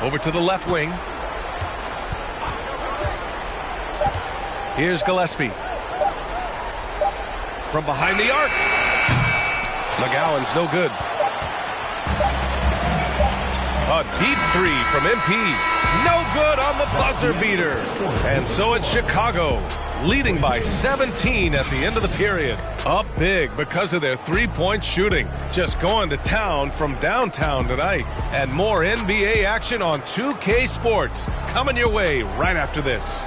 Over to the left wing. Here's Gillespie. From behind the arc. McGowan's no good. A deep three from MP. No good on the buzzer beater. And so it's Chicago, leading by 17 at the end of the period. Up big because of their three-point shooting. Just going to town from downtown tonight. And more NBA action on 2K Sports coming your way right after this.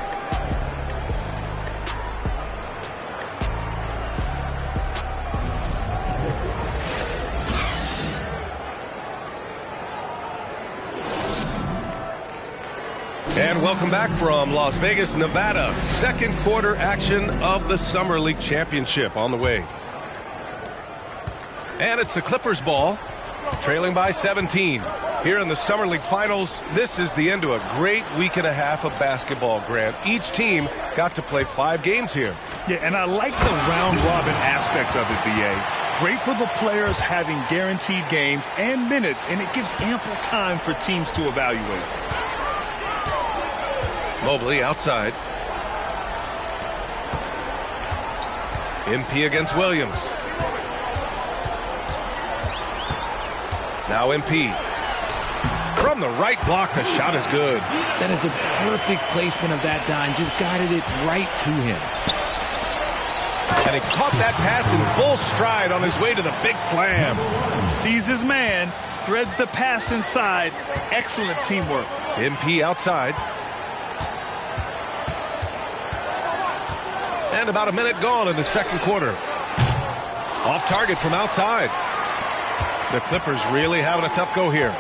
And welcome back from Las Vegas, Nevada. Second quarter action of the Summer League Championship on the way. And it's the Clippers ball, trailing by 17. Here in the Summer League Finals, this is the end to a great week and a half of basketball, Grant. Each team got to play 5 games here. Yeah, and I like the round-robin aspect of it, B.A. Great for the players having guaranteed games and minutes, and it gives ample time for teams to evaluate. Mobley outside. MP against Williams. Now MP. From the right block, the shot is good. That is a perfect placement of that dime. Just guided it right to him. And he caught that pass in full stride on his way to the big slam. Sees his man, threads the pass inside. Excellent teamwork. MP outside. And about a minute gone in the second quarter. Off target from outside. The Clippers really having a tough go here.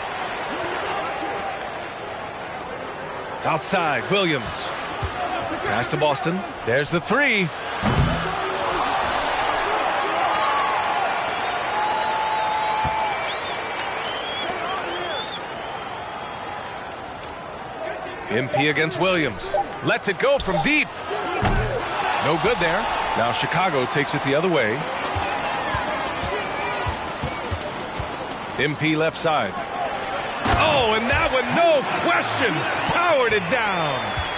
Outside, Williams. Pass to Boston. There's the three. MP against Williams. Lets it go from deep. No good there. Now Chicago takes it the other way. MP left side. Oh, and that one, no question, powered it down.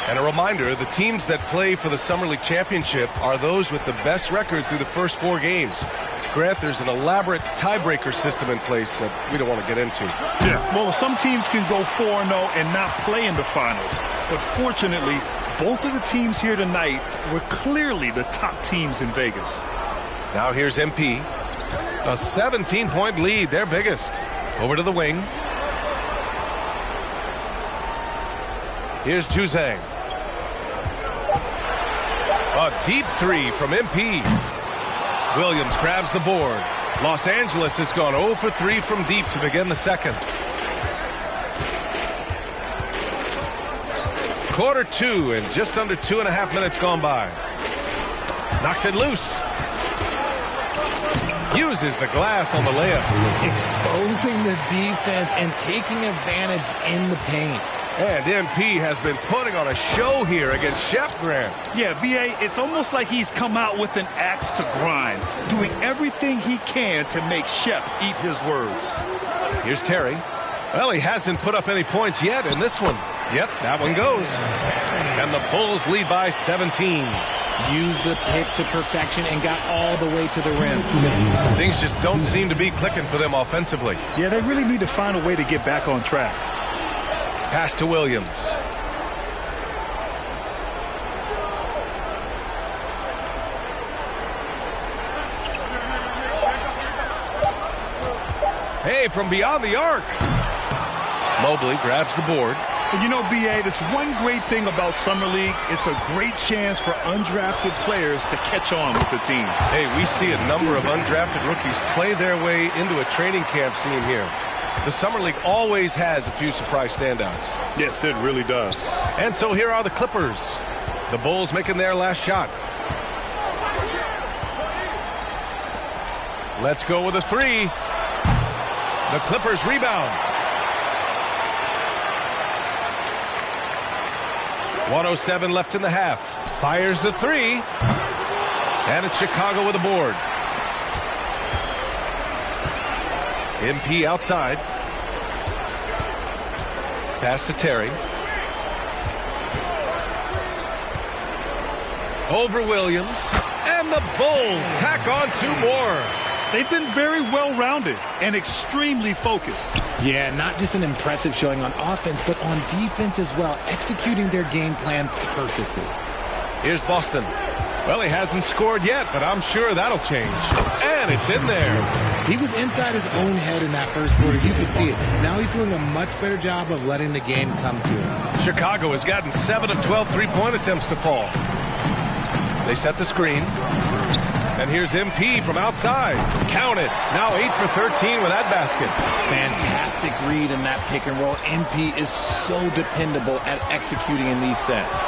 And a reminder, the teams that play for the Summer League Championship are those with the best record through the first 4 games. Grant, there's an elaborate tiebreaker system in place that we don't want to get into. Yeah, well, some teams can go 4-0 and not play in the finals. But fortunately, both of the teams here tonight were clearly the top teams in Vegas. Now here's MP. A 17-point lead, their biggest. Over to the wing. Here's Juzang. A deep three from MP. Williams grabs the board. Los Angeles has gone 0 for 3 from deep to begin the second. Quarter 2 and just under 2.5 minutes gone by. Knocks it loose. Uses the glass on the layup. Exposing the defense and taking advantage in the paint. And MP has been putting on a show here against Shep, Grant. Yeah, B.A., it's almost like he's come out with an axe to grind, doing everything he can to make Shep eat his words. Here's Terry. Well, he hasn't put up any points yet in this one. Yep, that one goes. And the Bulls lead by 17. Used the pick to perfection and got all the way to the rim. Things just don't seem to be clicking for them offensively. Yeah, they really need to find a way to get back on track. Pass to Williams. Hey, from beyond the arc. Mobley grabs the board. And you know, B.A., that's one great thing about Summer League. It's a great chance for undrafted players to catch on with the team. Hey, we see a number of undrafted rookies play their way into a training camp scene here. The Summer League always has a few surprise standouts. Yes, it really does. And so here are the Clippers. The Bulls making their last shot. Let's go with a three. The Clippers rebound. 1:07 left in the half. Fires the three. And it's Chicago with a board. MP outside. Pass to Terry. Over Williams. And the Bulls tack on 2 more. They've been very well-rounded and extremely focused. Yeah, not just an impressive showing on offense, but on defense as well, executing their game plan perfectly. Here's Boston. Well, he hasn't scored yet, but I'm sure that'll change. And it's in there. He was inside his own head in that first quarter. You could see it. Now he's doing a much better job of letting the game come to him. Chicago has gotten 7 of 12 three-point attempts to fall. They set the screen. And here's MP from outside. Count it. Now 8 for 13 with that basket. Fantastic read in that pick and roll. MP is so dependable at executing in these sets.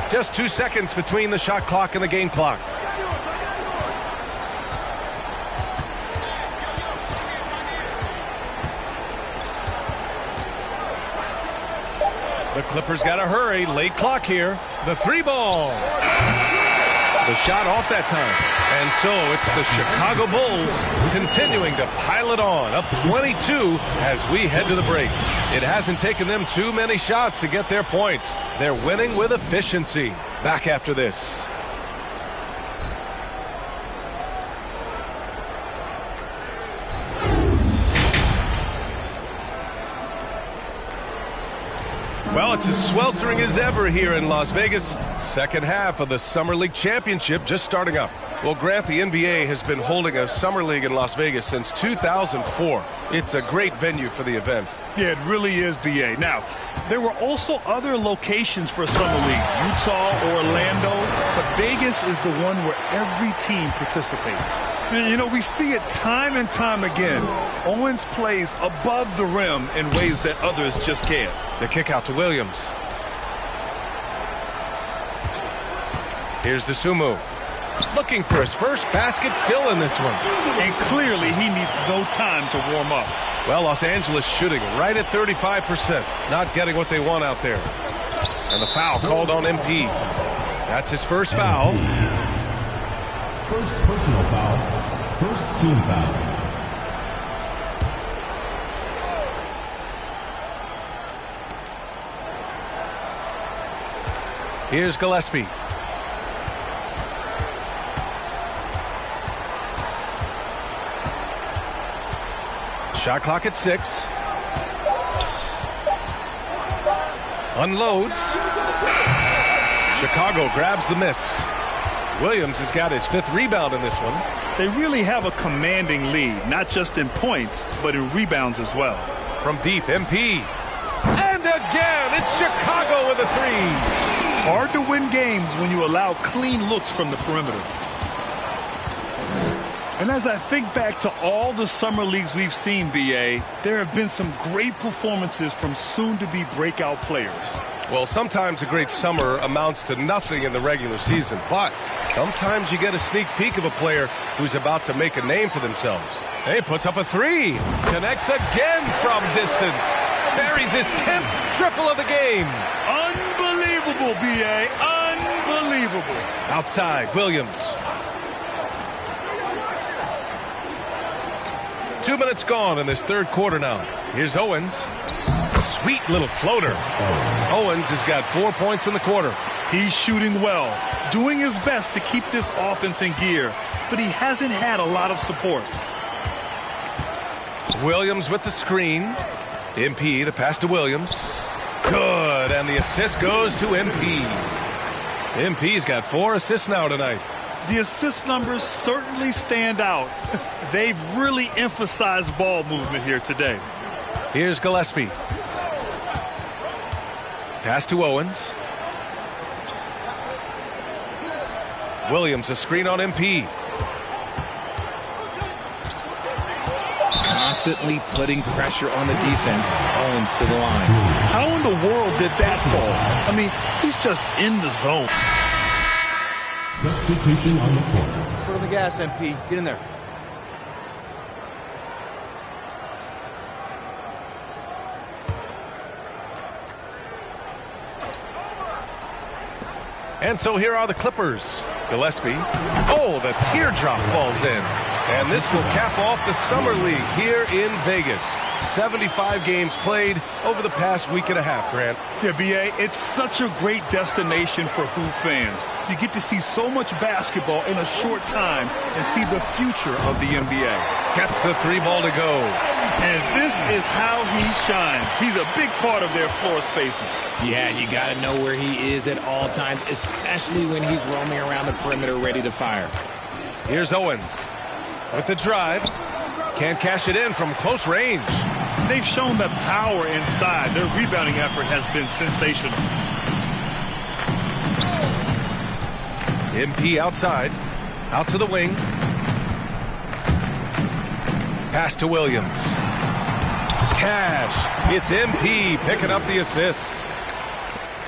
Just 2 seconds between the shot clock and the game clock. The Clippers got to hurry. Late clock here. The 3-ball. The shot off that time. And so it's the Chicago Bulls continuing to pile it on, up 22 as we head to the break. It hasn't taken them too many shots to get their points. They're winning with efficiency. Back after this. Well, it's as sweltering as ever here in Las Vegas. Second half of the Summer League Championship just starting up. Well, Grant, the NBA has been holding a Summer League in Las Vegas since 2004. It's a great venue for the event. Yeah, it really is, B.A. Now, there were also other locations for Summer League, Utah, Orlando, but Vegas is the one where every team participates. You know, we see it time and time again. Owens plays above the rim in ways that others just can't. The kick out to Williams. Here's DeSumo. Looking for his first basket still in this one. And clearly he needs no time to warm up. Well, Los Angeles shooting right at 35%. Not getting what they want out there. And the foul called on MP. That's his first foul. First personal foul. First team foul. Here's Gillespie. Shot clock at 6. Unloads. Chicago grabs the miss. Williams has got his 5th rebound in this one. They really have a commanding lead, not just in points, but in rebounds as well. From deep, MP. And again, it's Chicago with a 3. Hard to win games when you allow clean looks from the perimeter. And as I think back to all the summer leagues we've seen, B.A., there have been some great performances from soon-to-be breakout players. Well, sometimes a great summer amounts to nothing in the regular season, but sometimes you get a sneak peek of a player who's about to make a name for themselves. He puts up a 3. Connects again from distance. Buries his 10th triple of the game. Unbelievable, B.A. Unbelievable. Outside, Williams. 2 minutes gone in this third quarter now. Here's Owens. Sweet little floater. Owens has got 4 points in the quarter. He's shooting well, doing his best to keep this offense in gear, but he hasn't had a lot of support. Williams with the screen. MP, the pass to Williams. Good, and the assist goes to MP. MP's got 4 assists now tonight. The assist numbers certainly stand out. They've really emphasized ball movement here today. Here's Gillespie. Pass to Owens. Williams, a screen on MP. Constantly putting pressure on the defense. Owens to the line. How in the world did that fall? I mean, he's just in the zone. Substitution on the court. Foot on the gas, MP. Get in there. And so here are the Clippers. Gillespie. Oh, the teardrop falls in. And this will cap off the Summer League here in Vegas. 75 games played over the past week and a half, Grant. Yeah, B.A., it's such a great destination for hoop fans. You get to see so much basketball in a short time and see the future of the NBA. Gets the three ball to go. And this is how he shines. He's a big part of their floor spacing. Yeah, you got to know where he is at all times, especially when he's roaming around the perimeter ready to fire. Here's Owens with the drive. Can't cash it in from close range. They've shown that power inside. Their rebounding effort has been sensational. MP outside. Out to the wing. Pass to Williams. Cash. It's MP picking up the assist.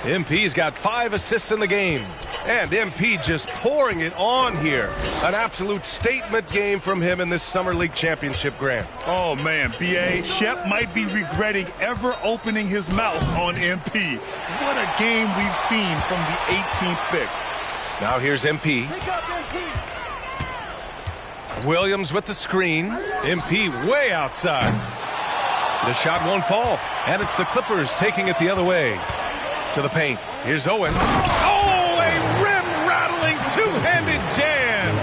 MP's got 5 assists in the game. And MP just pouring it on here. An absolute statement game from him in this Summer League championship, Grant. Oh, man, B.A., Shep might be regretting ever opening his mouth on MP. What a game we've seen from the 18th pick. Now here's MP. Williams with the screen. MP way outside. The shot won't fall. And it's the Clippers taking it the other way. To the paint. Here's Owens. Oh, a rim-rattling two-handed jam.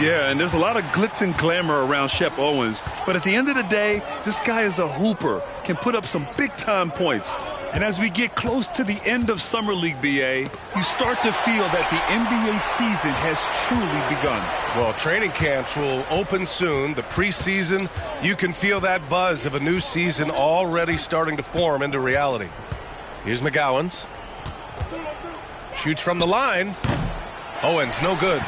Yeah, and there's a lot of glitz and glamour around Shep Owens. But at the end of the day, this guy is a hooper. Can put up some big-time points. And as we get close to the end of Summer League, B.A., you start to feel that the NBA season has truly begun. Well, training camps will open soon. The preseason, you can feel that buzz of a new season already starting to form into reality. Here's McGowan's. Shoots from the line. Owens, no good.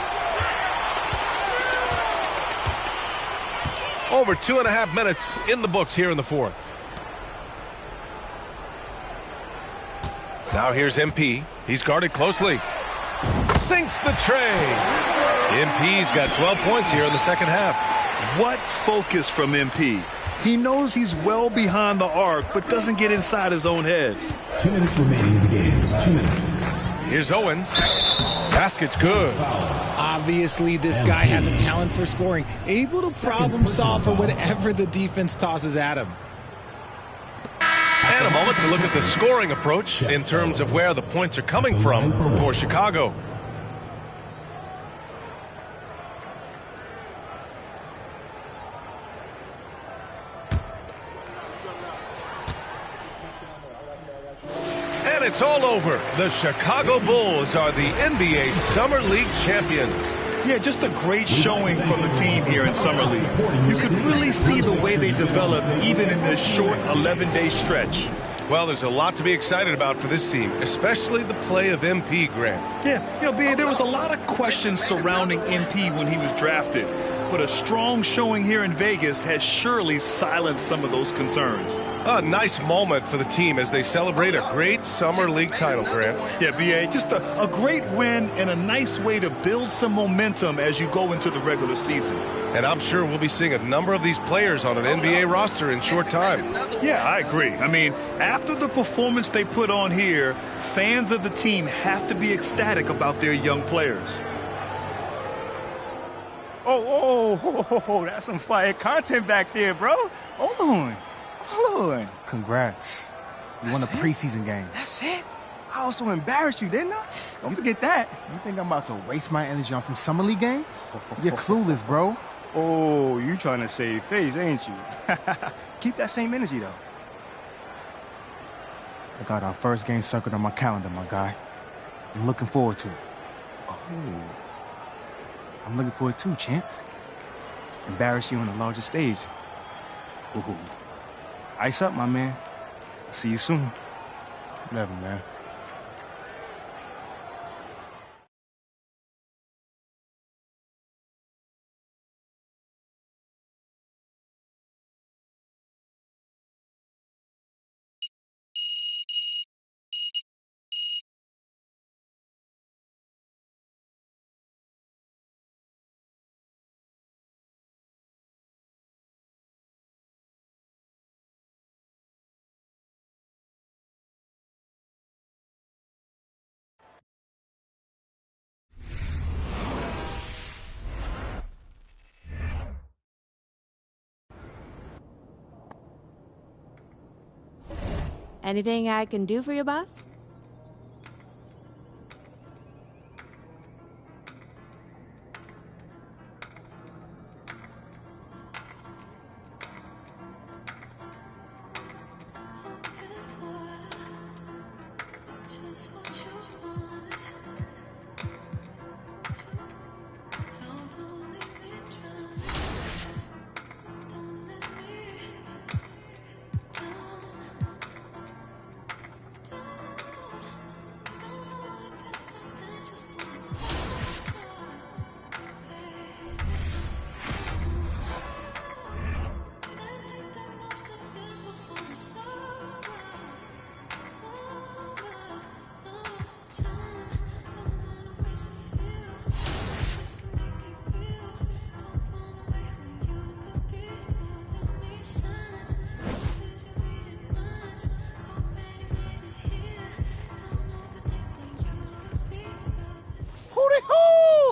Over 2.5 minutes in the books here in the fourth. Now here's MP. He's guarded closely. Sinks the tray. MP's got 12 points here in the second half. What focus from MP. He knows he's well behind the arc, but doesn't get inside his own head. 2 minutes remaining in the game. 2 minutes. Here's Owens. Basket's good. Obviously, this guy has a talent for scoring, able to problem solve for whatever the defense tosses at him. And a moment to look at the scoring approach in terms of where the points are coming from for Chicago. And it's all over. The Chicago Bulls are the NBA Summer League champions. Yeah, just a great showing from the team here in Summer League. You could really see the way they developed even in this short 11-day stretch. Well, there's a lot to be excited about for this team, especially the play of MP, Grant. Yeah, B.A., there was a lot of questions surrounding MP when he was drafted, but a strong showing here in Vegas has surely silenced some of those concerns. A nice moment for the team as they celebrate a great Summer League title, Grant. Yeah, B.A., just a great win and a nice way to build some momentum as you go into the regular season. And I'm sure we'll be seeing a number of these players on an NBA roster in short time. Yeah, I agree. I mean, after the performance they put on here, fans of the team have to be ecstatic about their young players. Oh, that's some fire content back there, bro. Hold on. Congrats. You won a preseason game. That's it? I also embarrassed you, didn't I? Don't forget that. You think I'm about to waste my energy on some Summer League game? You're clueless, bro. Oh, you trying to save face, ain't you? Keep that same energy, though. I got our first game circled on my calendar, my guy. I'm looking forward to it. Oh. I'm looking forward too, champ. Embarrass you on the largest stage. Ooh. Ice up, my man. I'll see you soon. Love you, man. Anything I can do for you, boss?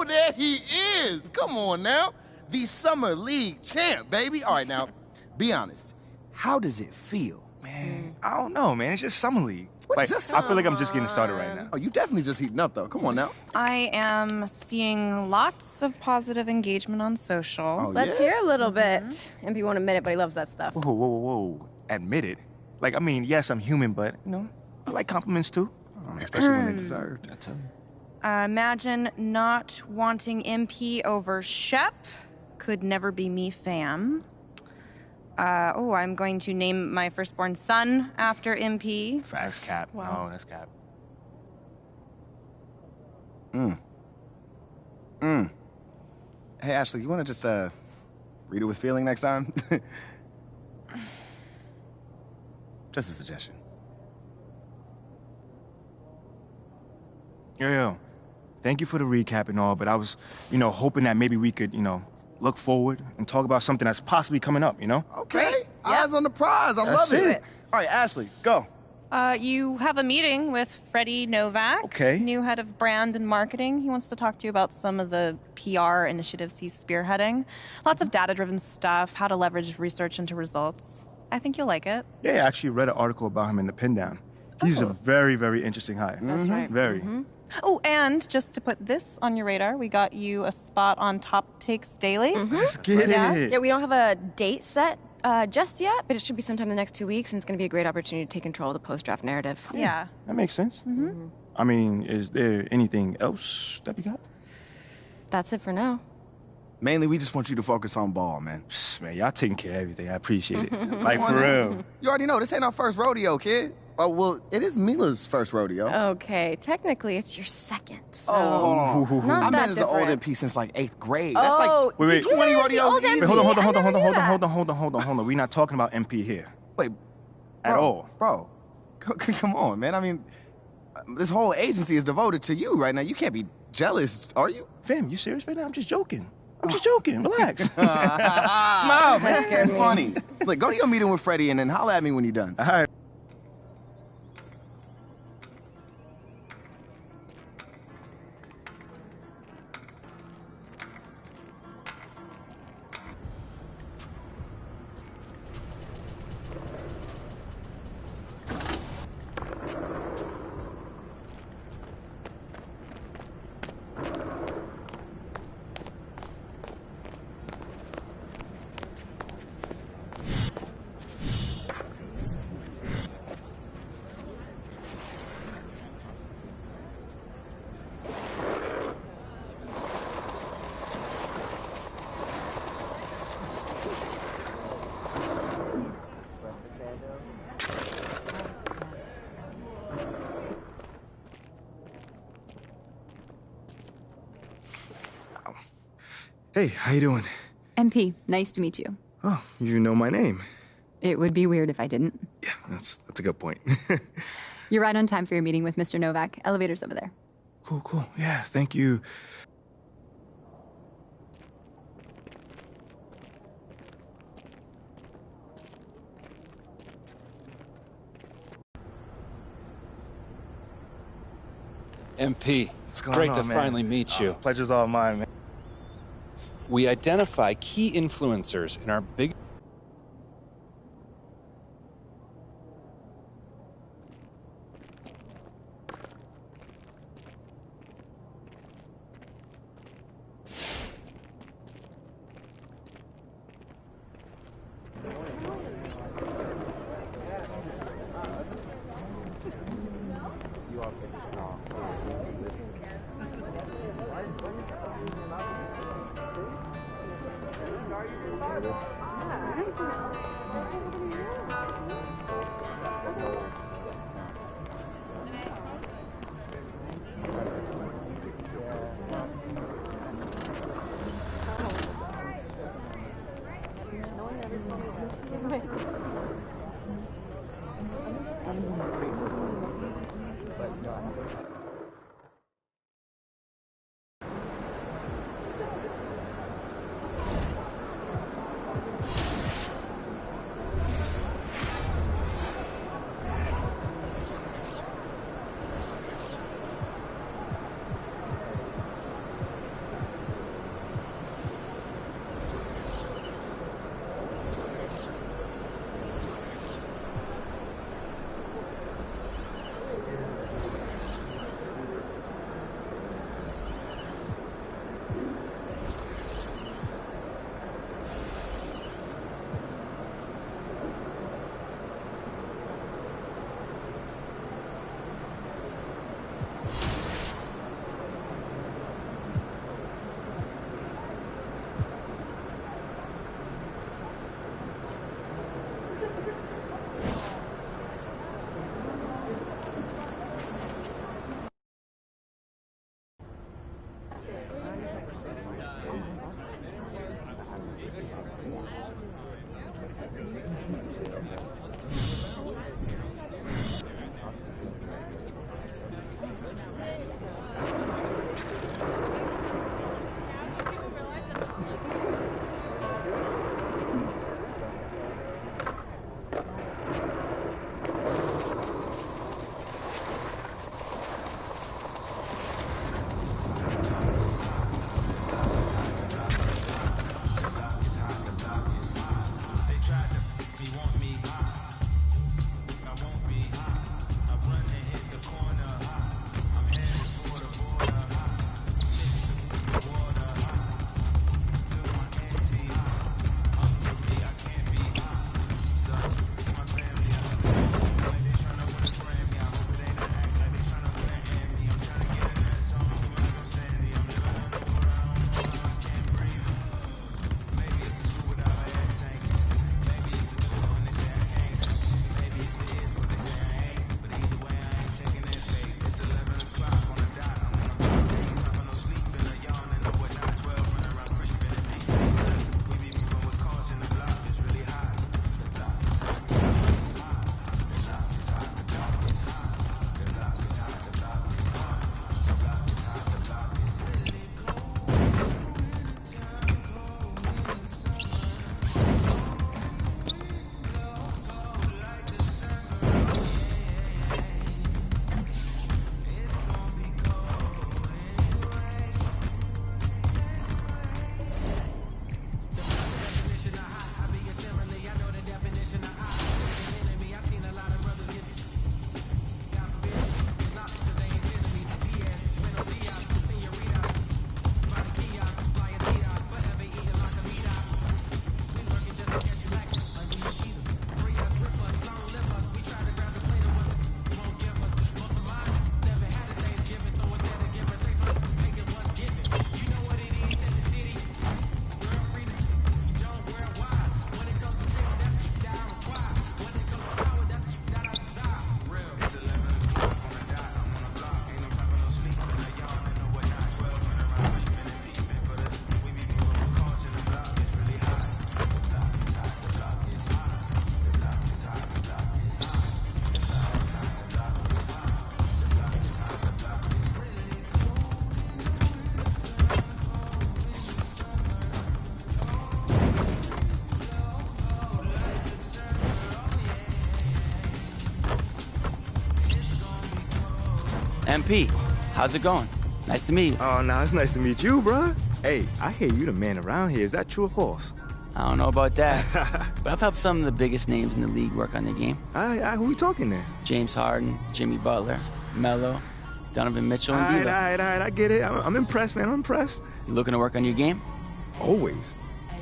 There he is! Come on now. The Summer League champ, baby. All right, now, be honest. How does it feel? Man, I don't know, man. It's just Summer League. What, Like, just I feel like I'm just getting started right now. Oh, you definitely just heating up, though. Come on now. I am seeing lots of positive engagement on social. Oh, Let's yeah? hear a little bit. MP won't admit it, but he loves that stuff. Whoa. Admit it. Like, I mean, yes, I'm human, but, you know, I like compliments, too. Especially when they're deserved. I tell you. Imagine not wanting MP over Shep. Could never be me, fam. I'm going to name my firstborn son after MP. That's cap. Wow. No, that's cap. Hey, Ashley, you want to just, read it with feeling next time? Just a suggestion. Yo. Thank you for the recap and all, but I was, hoping that maybe we could, look forward and talk about something that's possibly coming up, Okay. Eyes on the prize. I love it. All right, Ashley, go. You have a meeting with Freddie Novak, Okay. new head of brand and marketing. He wants to talk to you about some of the PR initiatives he's spearheading. Lots of data-driven stuff, how to leverage research into results. I think you'll like it. Yeah, I actually read an article about him in the Pin Down. He's a very, very interesting hire. That's right. Very. Oh, and just to put this on your radar, we got you a spot on Top Takes Daily. Let's get it. Yeah, we don't have a date set just yet, but it should be sometime in the next 2 weeks, and it's going to be a great opportunity to take control of the post-draft narrative. Yeah. That makes sense. I mean, is there anything else that we got? That's it for now. Mainly, we just want you to focus on ball, man. Man, y'all taking care of everything. I appreciate it. Like, for real. You already know, this ain't our first rodeo, kid. Oh, well, it is Mila's first rodeo. Okay, technically it's your second, so... Oh, hold on. Not I that managed the old different. MP since like 8th grade. That's like Oh, Wait, did you 20 manage the rodeos old easy. MP? Hold I never knew that. on. We're not talking about MP here. Wait, At all. Bro, come on, man. I mean, this whole agency is devoted to you right now. You can't be jealous, are you? Fam, you serious right now? I'm just joking. Relax. Smile, man. scared me. Funny. Look, go to your meeting with Freddie and then holler at me when you're done. All right. Hey, how you doing? MP, nice to meet you. Oh, you know my name. It would be weird if I didn't. Yeah, that's a good point. You're right on time for your meeting with Mr. Novak. Elevator's over there. Cool. Yeah, thank you. MP, What's going great on, to man? finally meet you. Pleasure's all mine, man. We identify key influencers in our big... MP, how's it going? Nice to meet you. Oh, no, it's nice to meet you, bruh. Hey, I hear you the man around here. Is that true or false? I don't know about that, but I've helped some of the biggest names in the league work on their game. Who we talking then? James Harden, Jimmy Butler, Melo, Donovan Mitchell, and D'Lo. All right, I get it. I'm impressed, man. I'm impressed. You looking to work on your game? Always.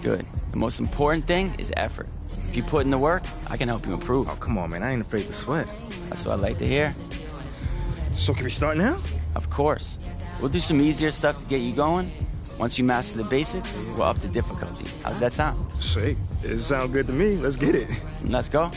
Good. The most important thing is effort. If you put in the work, I can help you improve. Oh, come on, man. I ain't afraid to sweat. That's what I like to hear. So can we start now? Of course. We'll do some easier stuff to get you going, Once you master the basics, we'll up the difficulty. How's that sound? Sweet. It sounds good to me. Let's get it. Let's go.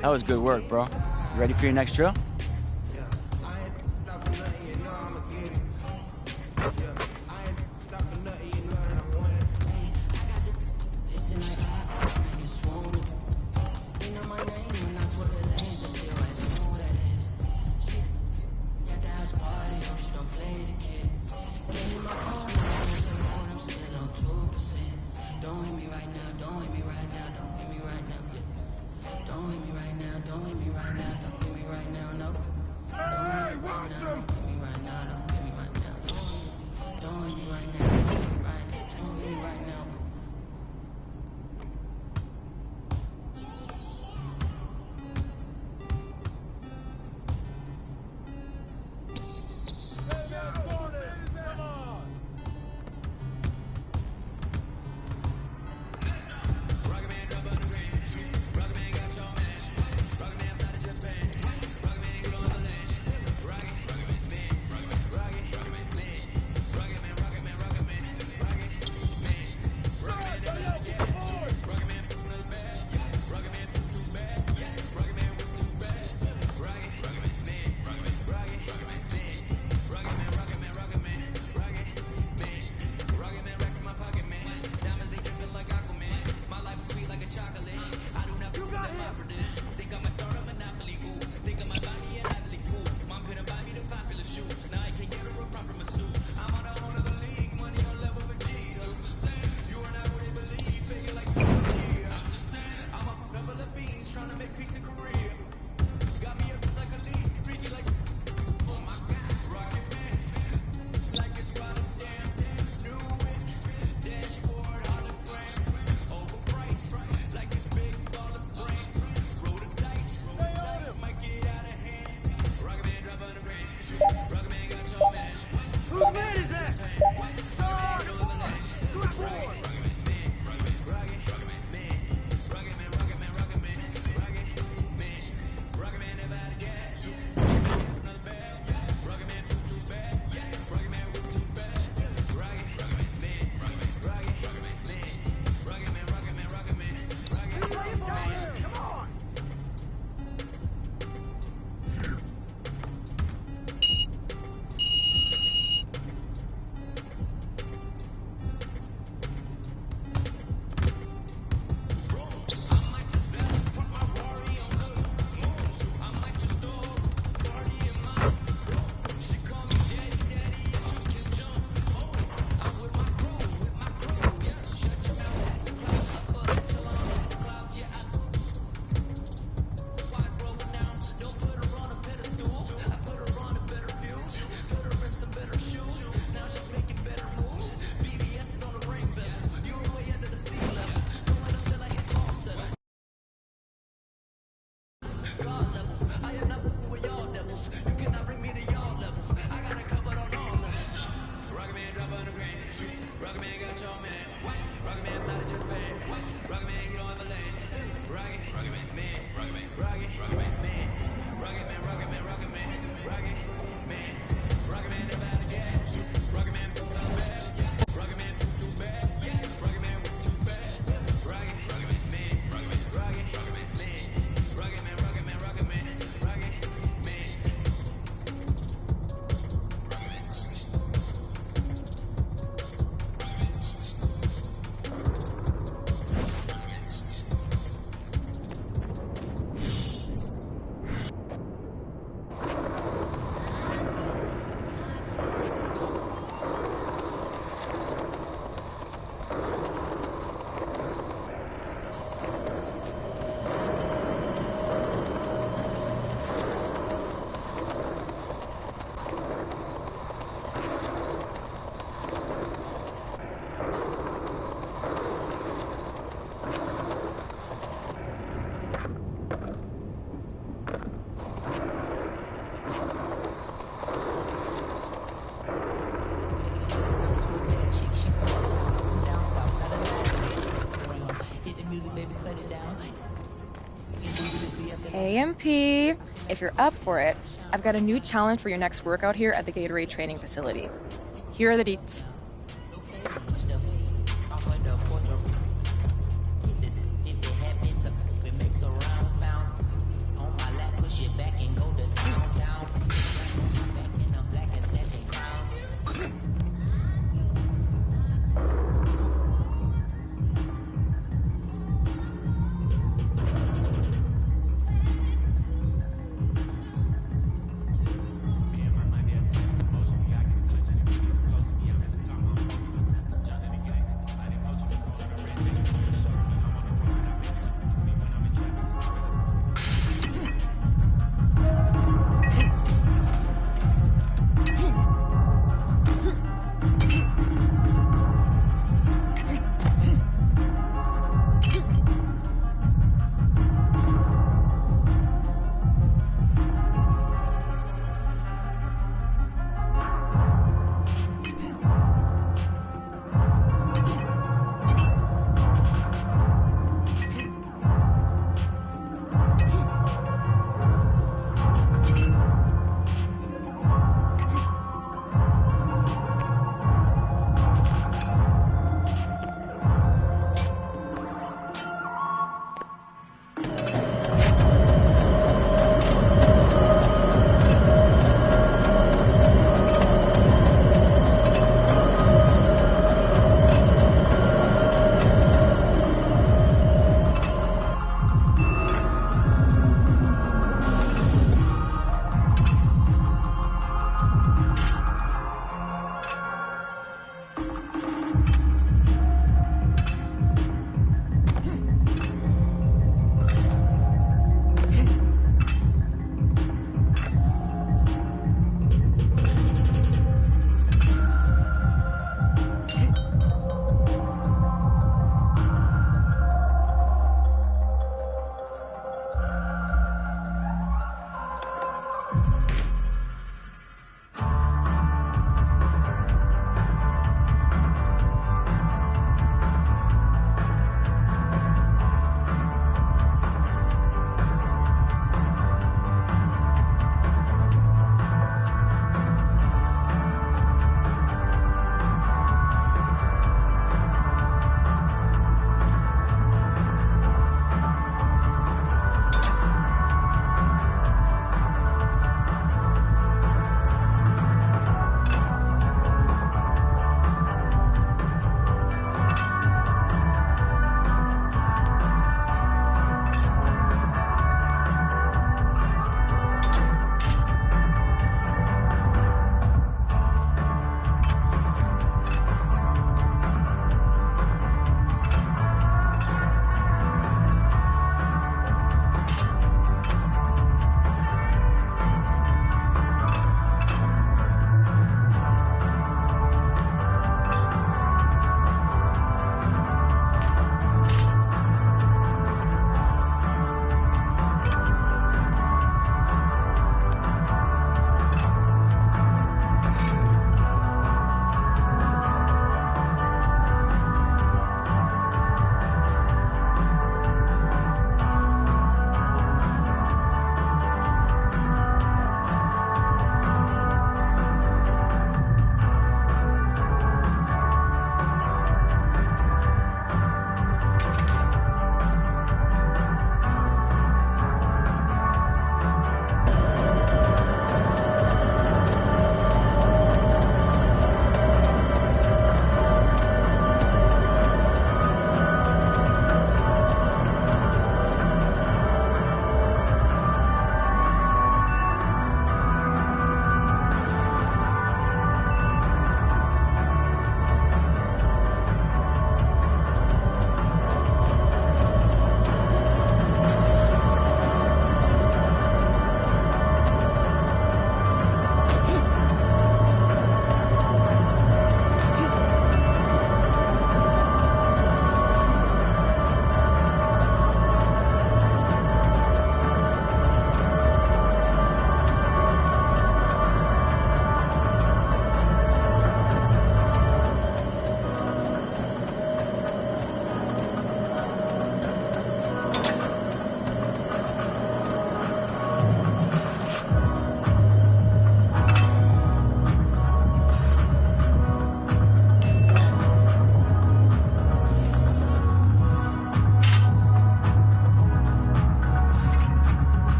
That was good work, bro. You ready for your next drill? Hey, MP. If you're up for it, I've got a new challenge for your next workout here at the Gatorade training facility. Here are the deets.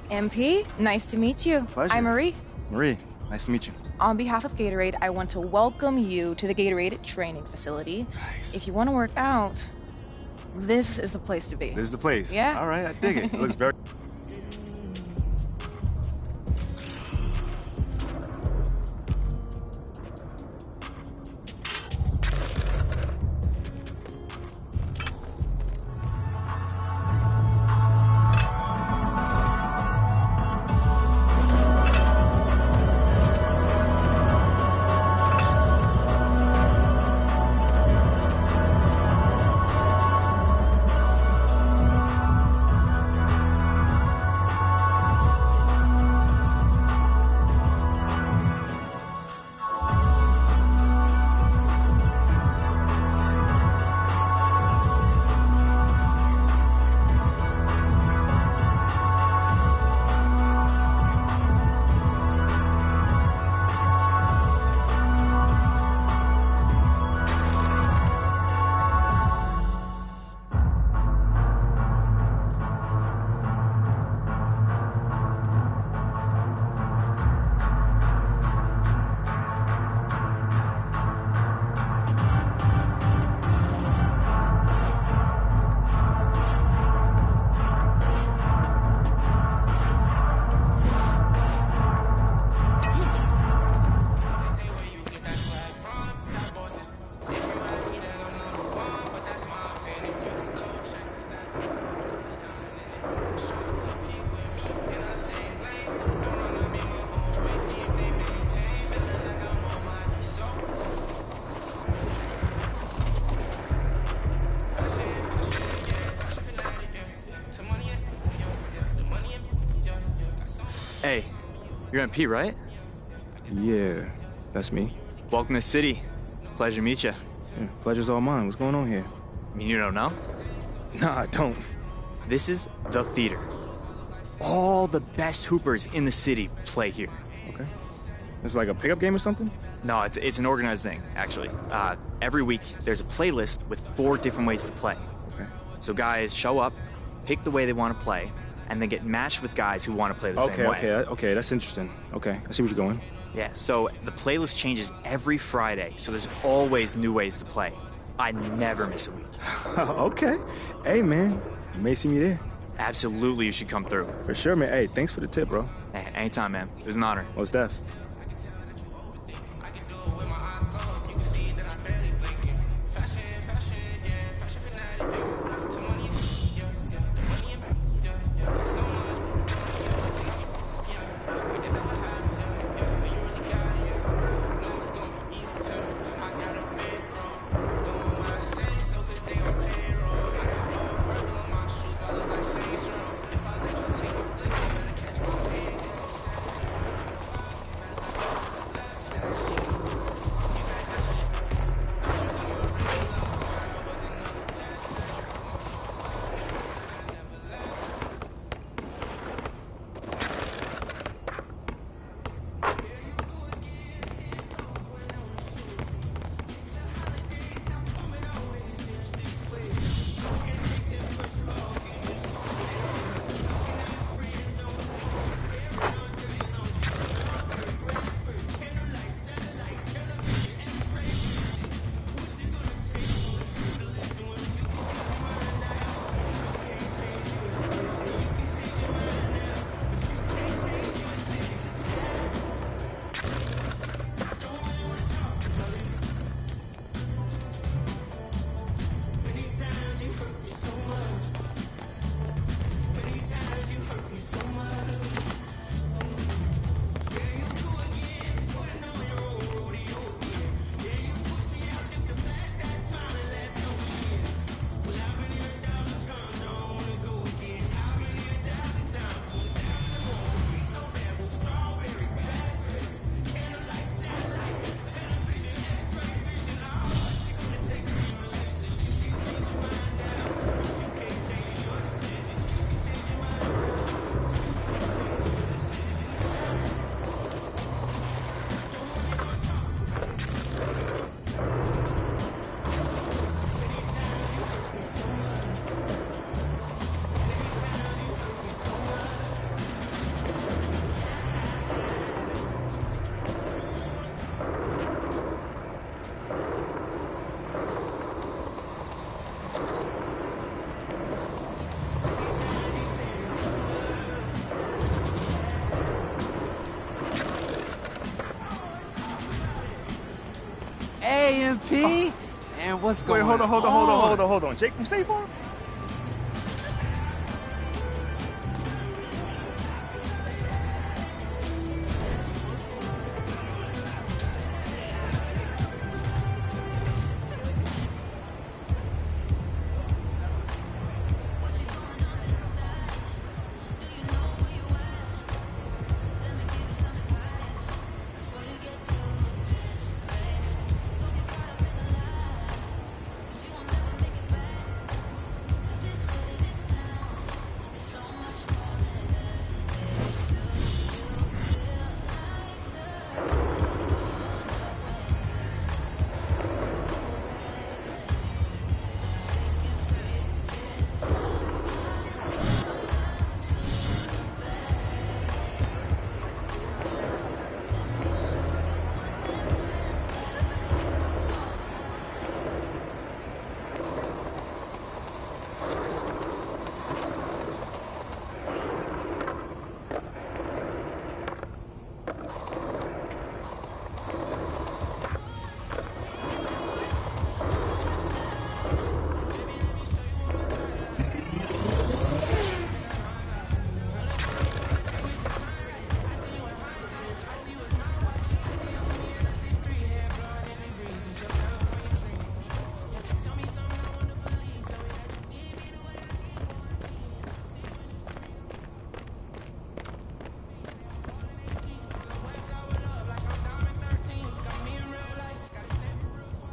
MP, nice to meet you. Pleasure. I'm Marie. Marie, nice to meet you. On behalf of Gatorade, I want to welcome you to the Gatorade training facility. Nice. If you want to work out, this is the place to be. This is the place. Yeah. All right, I dig it. It looks very... Hey, you're MP, right? Yeah, that's me. Welcome to the city. Pleasure to meet you. Yeah, pleasure's all mine. What's going on here? You don't know? Nah, I don't. This is the theater. All the best hoopers in the city play here. Okay. It's like a pickup game or something? No, it's an organized thing, actually. Every week, there's a playlist with 4 different ways to play. Okay. So guys show up, pick the way they want to play, and then get matched with guys who want to play the same way. Okay, that's interesting. Okay, I see where you're going. Yeah, so the playlist changes every Friday, so there's always new ways to play. I never miss a week. Okay. Hey, man, you may see me there. Absolutely, you should come through. For sure, man. Hey, thanks for the tip, bro. Hey, anytime, man. It was an honor. Most def. MP? Man, what's going on? Wait, hold on. Jake from State Farm?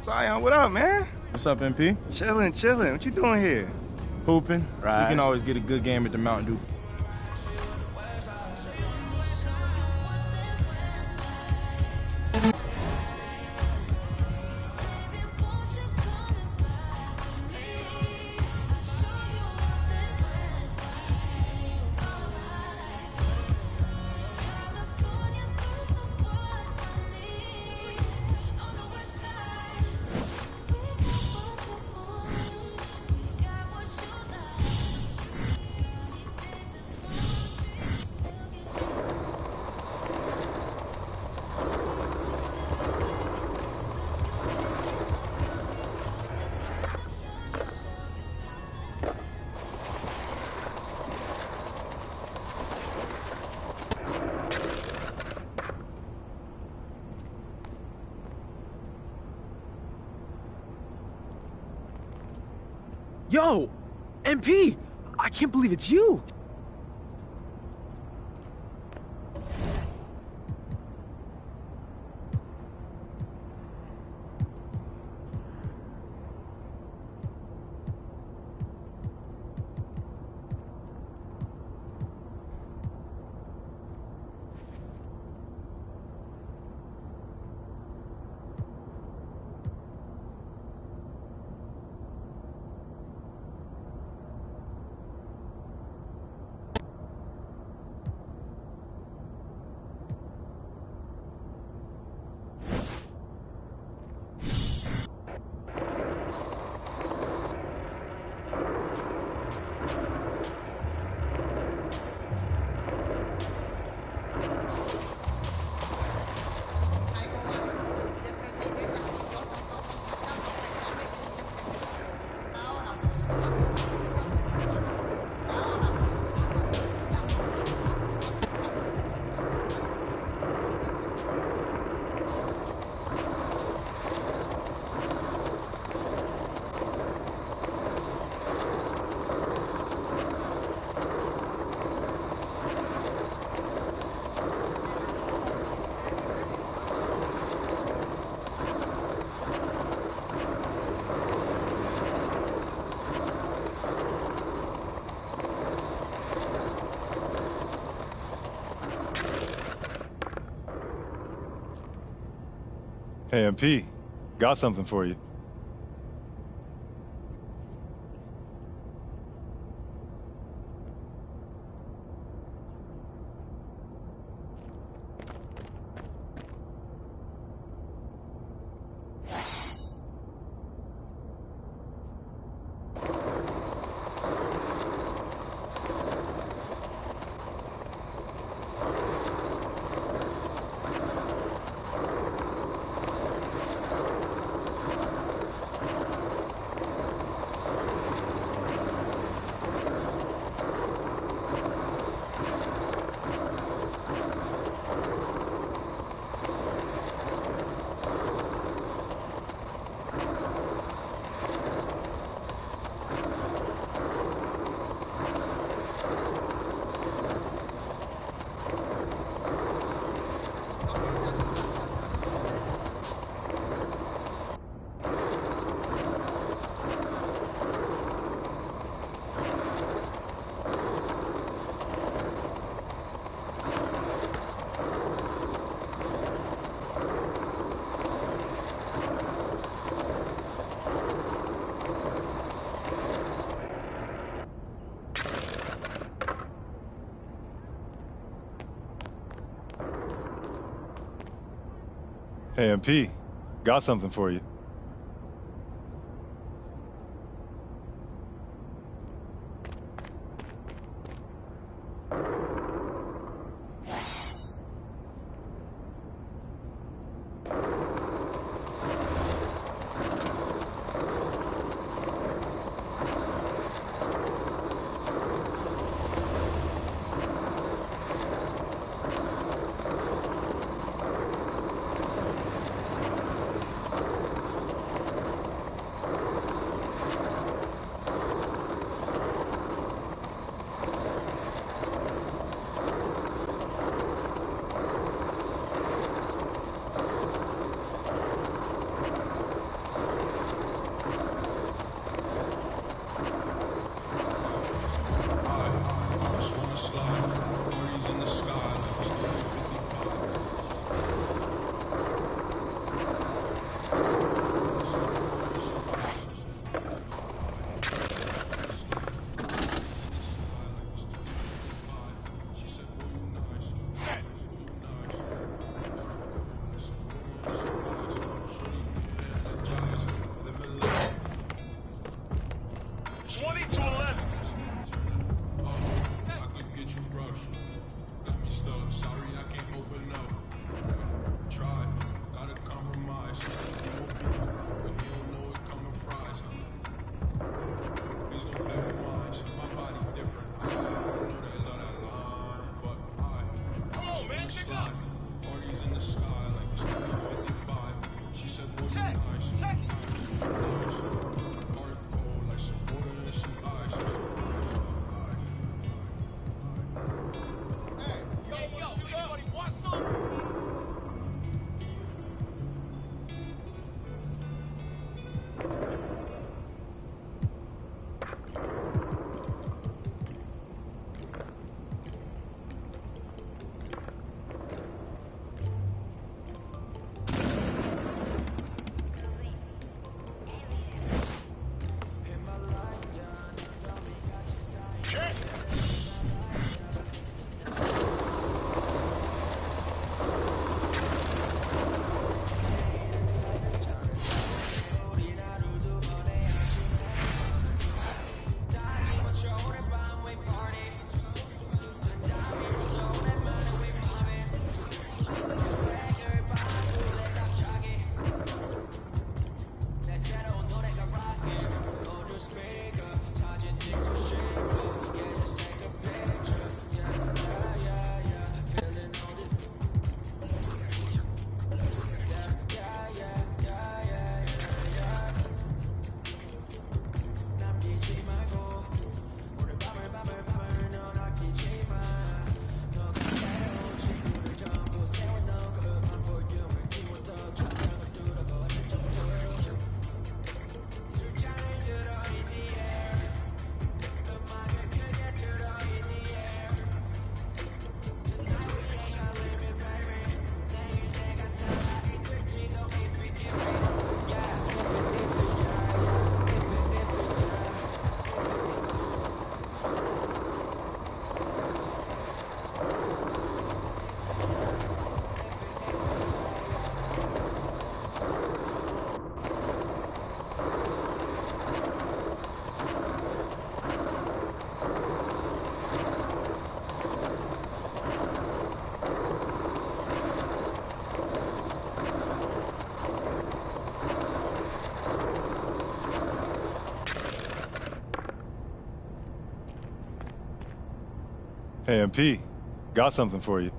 Zion, what up, man? What's up, MP? Chilling. What you doing here? Hooping. Right. We can always get a good game at the Mountain Dew. Yo, MP, I can't believe it's you. Hey, MP, got something for you. Hey, MP, got something for you. Hey, MP, got something for you.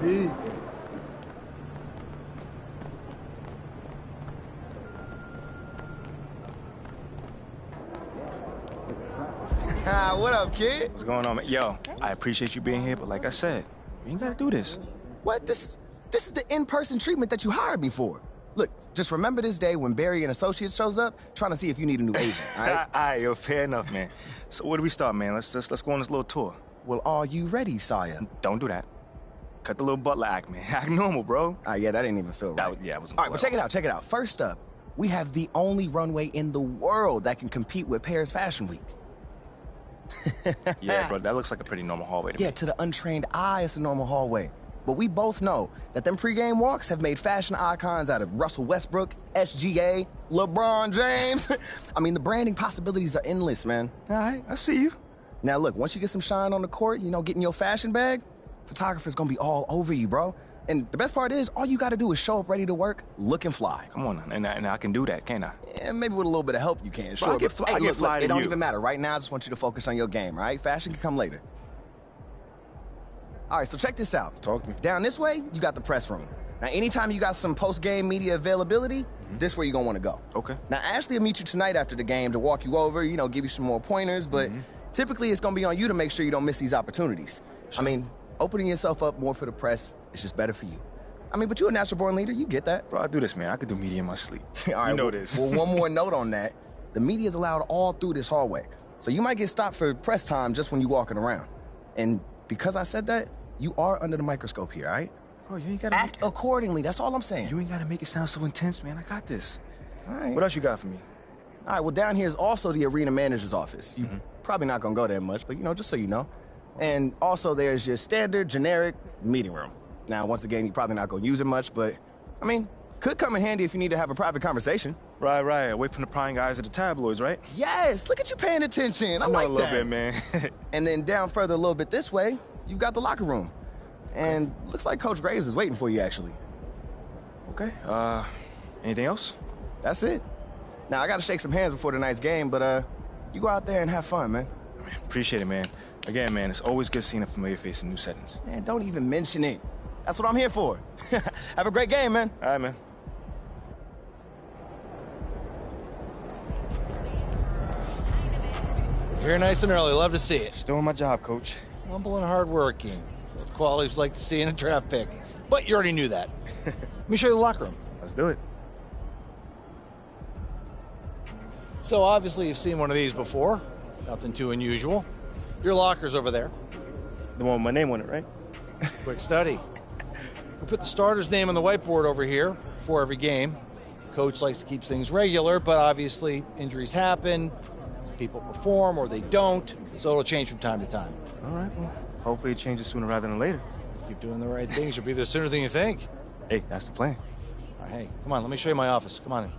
MP. What up, kid? What's going on, man? Yo, I appreciate you being here, but like I said, you ain't gotta do this. What? This is the in-person treatment that you hired me for. Look, just remember this day when Barry and Associates shows up, trying to see if you need a new agent, all right? All right, yo, fair enough, man. So where do we start, man? Let's go on this little tour. Well, are you ready, Sawyer? Don't do that. Cut the little butler act, man. Act normal, bro. Yeah, that didn't even feel right. Yeah, it wasn't All right, but check it out. First up, we have the only runway in the world that can compete with Paris Fashion Week. Yeah, bro, that looks like a pretty normal hallway to me. Yeah, to the untrained eye, it's a normal hallway. But we both know that them pregame walks have made fashion icons out of Russell Westbrook, SGA, LeBron James. I mean, the branding possibilities are endless, man. All right, I see you. Now, look, once you get some shine on the court, getting your fashion bag, photographer's gonna be all over you, bro. And the best part is, all you gotta do is show up ready to work, looking fly. Come on, and I can do that, can't I? Yeah, maybe with a little bit of help you can, sure. Bro, I get fly to it don't you. even matter. Right now, I just want you to focus on your game, all right? Fashion can come later. All right, so check this out. Talk to me. Down this way, you got the press room. Now, anytime you got some post-game media availability, this is where you're gonna wanna go. Okay. Now, Ashley will meet you tonight after the game to walk you over, give you some more pointers, but typically it's gonna be on you to make sure you don't miss these opportunities. Sure. I mean, opening yourself up more for the press is just better for you. I mean, but you're a natural-born leader, you get that. Bro, I do this, man. I could do media in my sleep. All right, you know this. Well, one more note on that. The media is allowed all through this hallway. So you might get stopped for press time just when you're walking around. And because I said that, you are under the microscope here, all right? Bro, you ain't gotta act accordingly. That's all I'm saying. You ain't gotta make it sound so intense, man. I got this. All right. What else you got for me? All right, well, down here is also the arena manager's office. You probably not gonna go there much, but just so you know. And also there's your standard, generic meeting room. Now, once again, you're probably not gonna use it much, but, I mean, could come in handy if you need to have a private conversation. Right. Away from the prying eyes of the tabloids, right? Yes, look at you paying attention. I know like a little that. bit, man. And then down further a little bit this way, you've got the locker room. And looks like Coach Graves is waiting for you, actually. Okay, anything else? That's it. Now, I gotta shake some hands before tonight's game, but, you go out there and have fun, man. Appreciate it, man. Again, man, it's always good seeing a familiar face in new settings. Man, don't even mention it. That's what I'm here for. Have a great game, man. All right, man. Here nice and early. Love to see it. Just doing my job, Coach. Humble and hardworking. Both qualities like to see in a draft pick. But you already knew that. Let me show you the locker room. Let's do it. So obviously you've seen one of these before. Nothing too unusual. Your locker's over there. The one with my name on it, right? Quick study. We put the starter's name on the whiteboard over here before every game. Coach likes to keep things regular, but obviously injuries happen, people perform or they don't, so it'll change from time to time. All right, well, hopefully it changes sooner rather than later. Keep doing the right things, you'll be there sooner than you think. Hey, that's the plan. All right, hey, come on, let me show you my office. Come on in.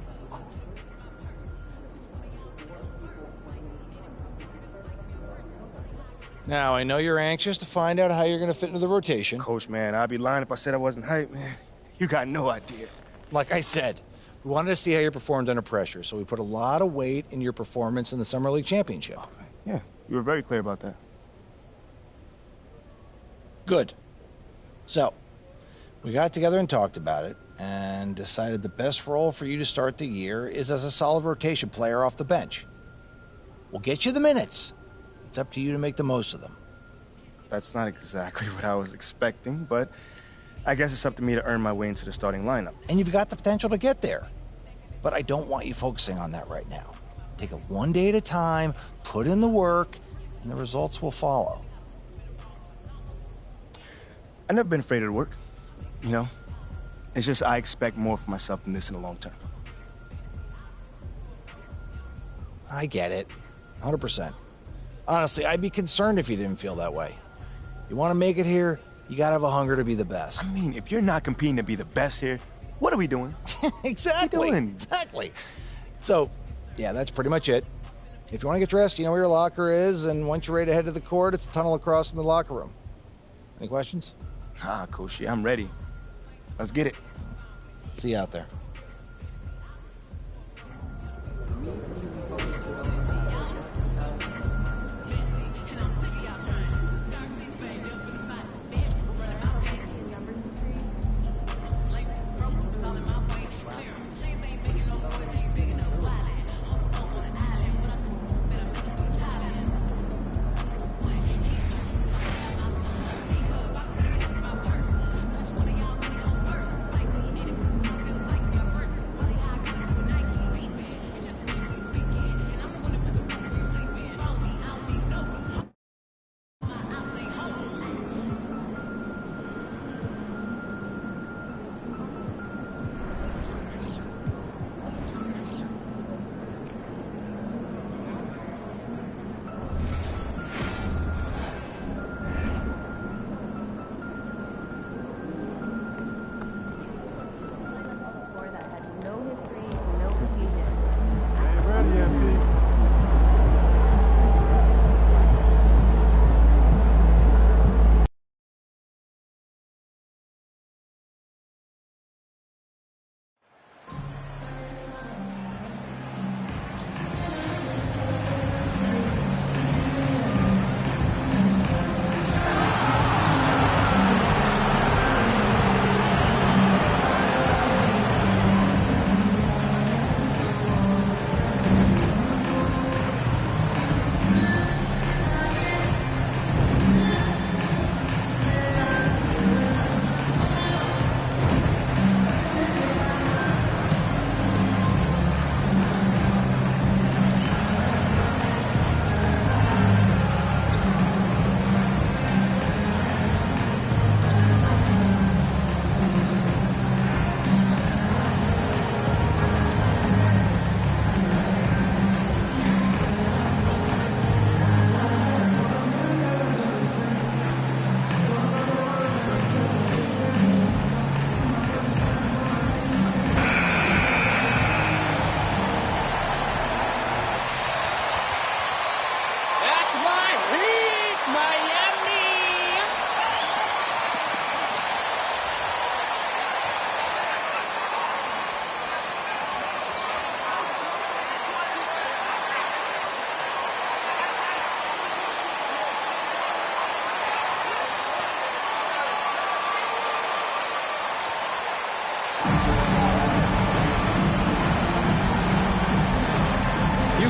Now, I know you're anxious to find out how you're going to fit into the rotation. Coach, man, I'd be lying if I said I wasn't hyped, man. You got no idea. Like I said, we wanted to see how you performed under pressure, so we put a lot of weight in your performance in the Summer League Championship. Yeah, you were very clear about that. Good. So, we got together and talked about it, and decided the best role for you to start the year is as a solid rotation player off the bench. We'll get you the minutes. It's up to you to make the most of them. That's not exactly what I was expecting, but I guess it's up to me to earn my way into the starting lineup. And you've got the potential to get there. But I don't want you focusing on that right now. Take it one day at a time, put in the work, and the results will follow. I've never been afraid of the work, you know? It's just I expect more for myself than this in the long term. I get it. 100%. Honestly, I'd be concerned if you didn't feel that way. You want to make it here, you got to have a hunger to be the best. I mean, if you're not competing to be the best here, what are we doing? Exactly. What are we doing? Exactly. So, yeah, that's pretty much it. If you want to get dressed, you know where your locker is, and once you're ready to head to the court, it's the tunnel across from the locker room. Any questions? Coach, yeah, I'm ready. Let's get it. See you out there.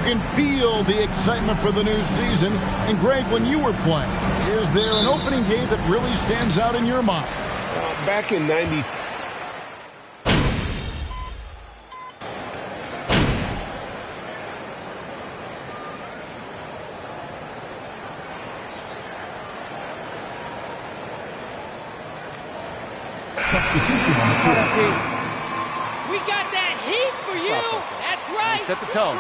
can feel the excitement for the new season. And Greg, when you were playing, is there an opening game that really stands out in your mind? Back in 90. We got that heat for you. That's right. Set the tone.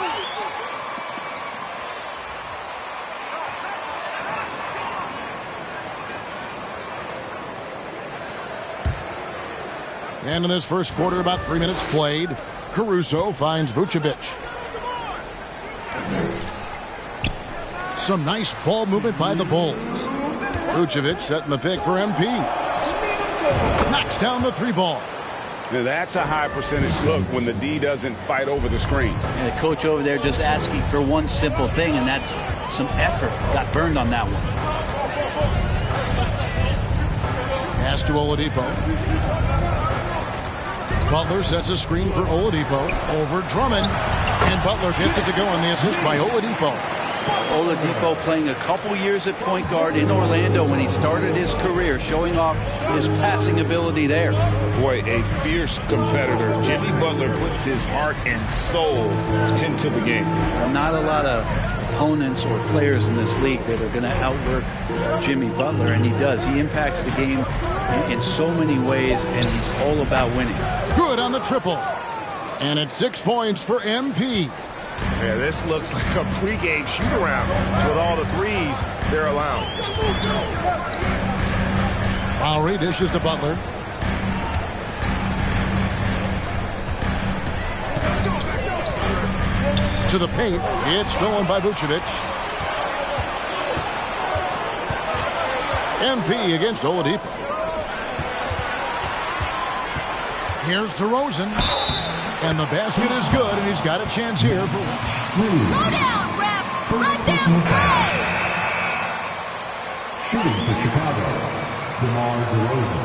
And in this first quarter, about 3 minutes played, Caruso finds Vucevic. Some nice ball movement by the Bulls. Vucevic setting the pick for MP. Knocks down the 3 ball. Now that's a high percentage look when the D doesn't fight over the screen. And the coach over there just asking for one simple thing, and that's some effort. Got burned on that one. Pass to Oladipo. Butler sets a screen for Oladipo over Drummond. And Butler gets it to go on the assist by Oladipo. Oladipo playing a couple years at point guard in Orlando when he started his career, showing off his passing ability there. Boy, a fierce competitor. Jimmy Butler puts his heart and soul into the game. Not a lot of opponents or players in this league that are going to outwork Jimmy Butler, and he does. He impacts the game in so many ways, and he's all about winning. Good on the triple. And it's 6 points for MP. Yeah, this looks like a pregame shoot-around with all the threes they're allowing. Lowry dishes to Butler. To the paint. It's stolen by Vucevic. MP against Oladipo. Here's DeRozan. And the basket is good, and he's got a chance here for... Slow down, ref. Let them play. Shooting for Chicago, DeMar DeRozan,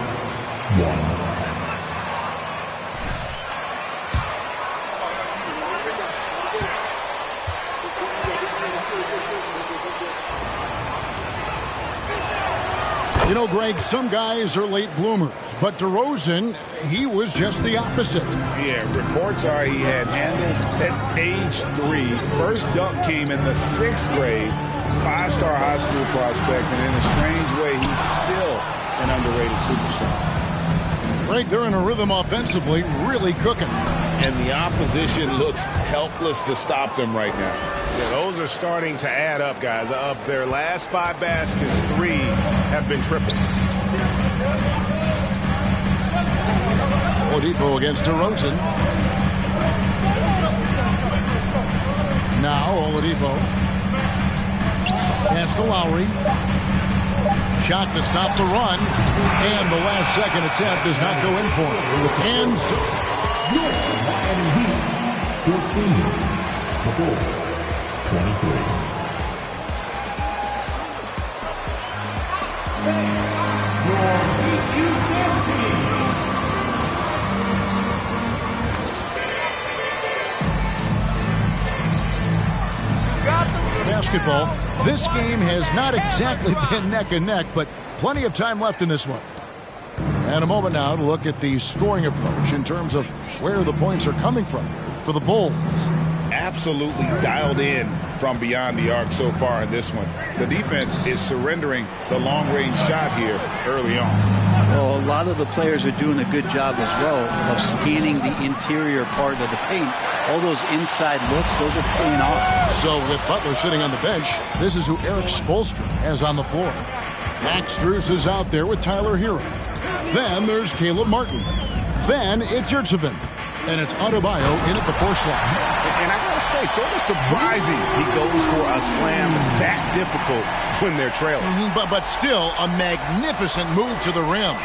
1. You know, Greg, some guys are late bloomers, but DeRozan, he was just the opposite. Yeah, reports are he had handles at age 3. First dunk came in the 6th grade. 5-star high school prospect, and in a strange way, he's still an underrated superstar. Greg, they're in a rhythm offensively, really cooking. And the opposition looks helpless to stop them right now. Yeah, those are starting to add up, guys. Of their last 5 baskets, 3 have been triple. Oladipo against DeRozan. Now Oladipo. Pass to Lowry. Shot to stop the run. And the last second attempt does not go in for him. And so... Miami Heat, 14. The Bulls, 23. Basketball. This game has not exactly been neck and neck, but plenty of time left in this one. And a moment now to look at the scoring approach in terms of where the points are coming from here for the Bulls. Absolutely dialed in from beyond the arc so far in this one. The defense is surrendering the long-range shot here early on. Well, a lot of the players are doing a good job as well of scanning the interior part of the paint. All those inside looks, those are paying off. So with Butler sitting on the bench, this is who Eric Spoelstra has on the floor. Max Strus is out there with Tyler Hero. Then there's Caleb Martin. Then it's Yurtseven. And it's Adebayo in at the 4 slot. And I gotta say, sort of surprising he goes for a slam that difficult when they're trailing. But still a magnificent move to the rim.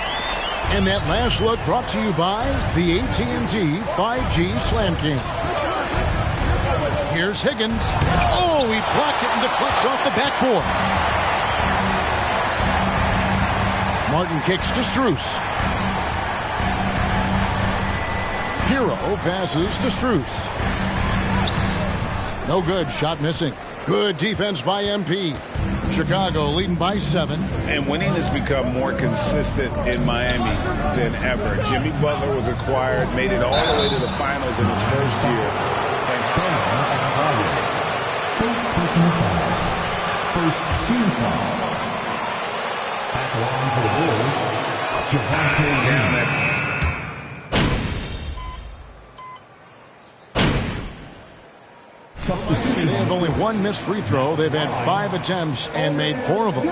And that last look brought to you by the AT&T 5G Slam King. Here's Higgins. Oh, he blocked it and deflects off the backboard. Martin kicks to Strus. Hero passes to Strus. No good. Shot missing. Good defense by MP. Chicago leading by 7. And winning has become more consistent in Miami than ever. Jimmy Butler was acquired, made it all the way to the finals in his first year. First personal foul. First team foul. At the line for the Bulls, Javante Green. They have only one missed free throw. They've had 5 attempts and made 4 of them.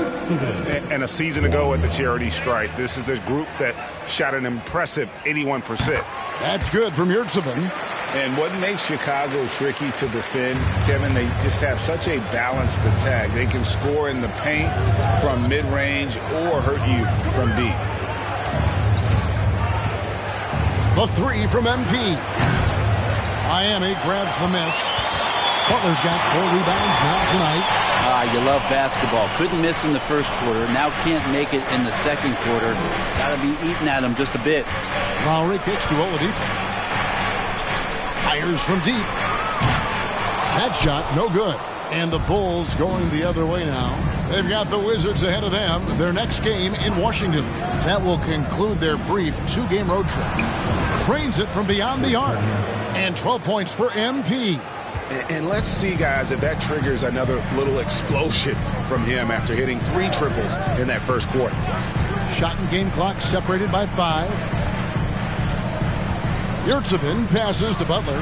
And a season ago at the charity stripe, this is a group that shot an impressive 81%. That's good from Yurtsevin. And what makes Chicago tricky to defend, Kevin, they just have such a balanced attack. They can score in the paint from mid-range or hurt you from deep. The 3 from MP. Miami grabs the miss. Butler's got 4 rebounds now tonight. You love basketball. Couldn't miss in the first quarter. Now can't make it in the second quarter. Got to be eating at him just a bit. Lowry kicks to Oladipo. Fires from deep. That shot, no good. And the Bulls going the other way now. They've got the Wizards ahead of them. Their next game in Washington. That will conclude their brief 2-game road trip. Trains it from beyond the arc. And 12 points for MP. And let's see, guys, if that triggers another little explosion from him after hitting 3 triples in that first quarter. Shot and game clock separated by 5. Yurtsevin passes to Butler.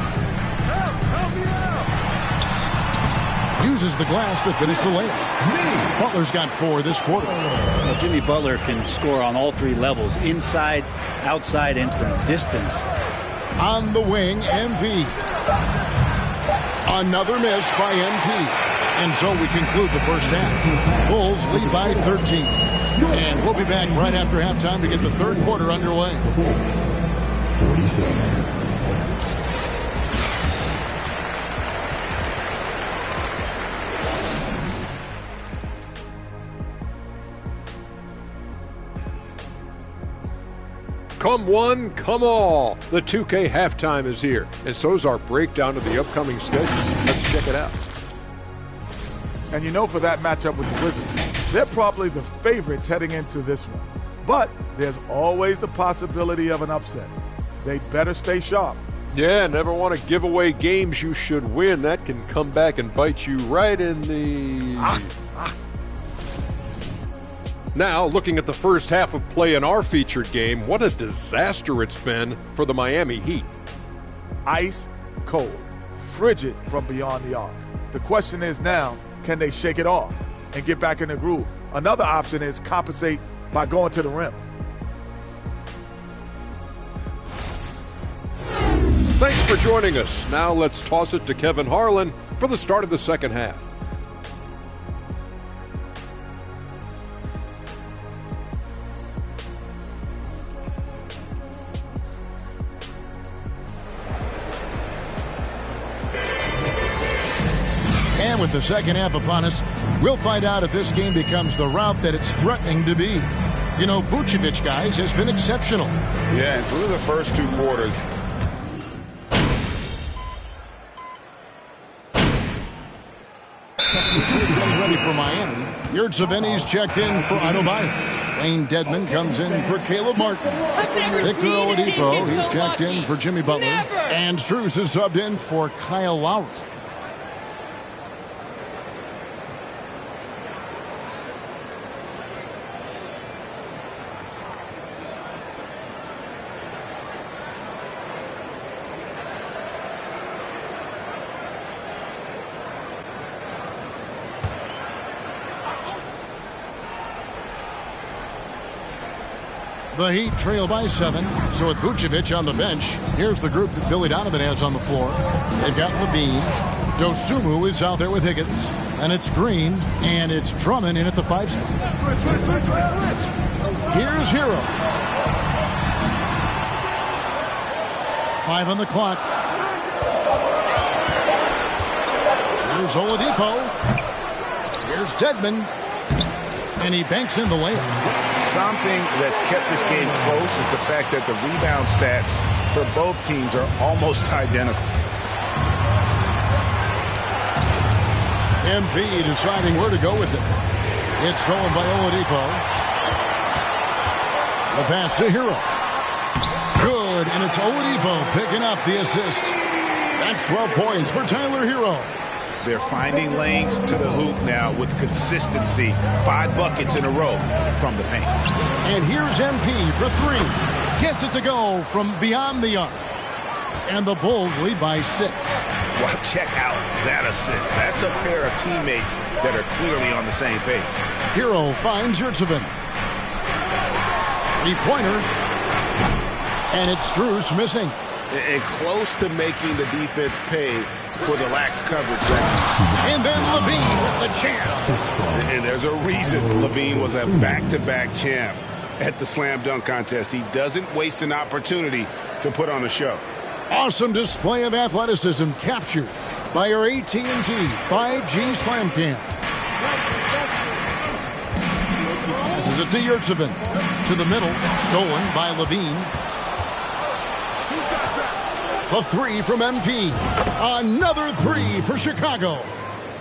Uses the glass to finish the layup. Butler's got 4 this quarter. Well, Jimmy Butler can score on all 3 levels, inside, outside, and from distance. On the wing, MP. Another miss by MP. And so we conclude the first half. Bulls lead by 13. And we'll be back right after halftime to get the third quarter underway. 47. Come one, come all. The 2K halftime is here, and so's our breakdown of the upcoming schedule. Let's check it out. And you know, for that matchup with the Wizards, they're probably the favorites heading into this one. But there's always the possibility of an upset. They better stay sharp. Yeah, never want to give away games you should win. That can come back and bite you right in the... Now, looking at the first half of play in our featured game, what a disaster it's been for the Miami Heat. Ice cold, frigid from beyond the arc. The question is now, can they shake it off and get back in the groove? Another option is compensate by going to the rim. Thanks for joining us. Now let's toss it to Kevin Harlan for the start of the second half. And with the second half upon us, we'll find out if this game becomes the route that it's threatening to be. You know, Vucevic, guys, has been exceptional. Yeah, and through the first 2 quarters, getting ready for Miami. Yurtseveni's checked in for Adebayo. Wayne Dedman comes in for Caleb Martin. Victor Oladipo, he's checked in for Jimmy Butler. And Strus is subbed in for Kyle Lowry. The Heat trail by 7. So with Vucevic on the bench, here's the group that Billy Donovan has on the floor. They've got Levine. Dosunmu is out there with Higgins. And it's Green. And it's Drummond in at the 5 spot. Here's Hero. 5 on the clock. Here's Oladipo. Here's Dedman. And he banks in the layup. something that's kept this game close is the fact that the rebound stats for both teams are almost identical. MP deciding where to go with it. It's stolen by Oladipo. The pass to Hero. Good, and it's Oladipo picking up the assist. That's 12 points for Tyler Hero. They're finding lanes to the hoop now with consistency. 5 buckets in a row from the paint. And here's MP for 3. Gets it to go from beyond the arc. And the Bulls lead by 6. Well, check out that assist. That's a pair of teammates that are clearly on the same page. Hero finds Yurtsevin. 3-pointer. And it's Strus missing. And close to making the defense pay for the lax coverage. And then Levine with the champ. And there's a reason Levine was a back-to-back champ at the slam dunk contest. He doesn't waste an opportunity to put on a show. Awesome display of athleticism captured by our AT&T 5G Slam Cam. Passes it to Yurtsevin. To the middle, stolen by Levine. The 3 from MP. Another 3 for Chicago.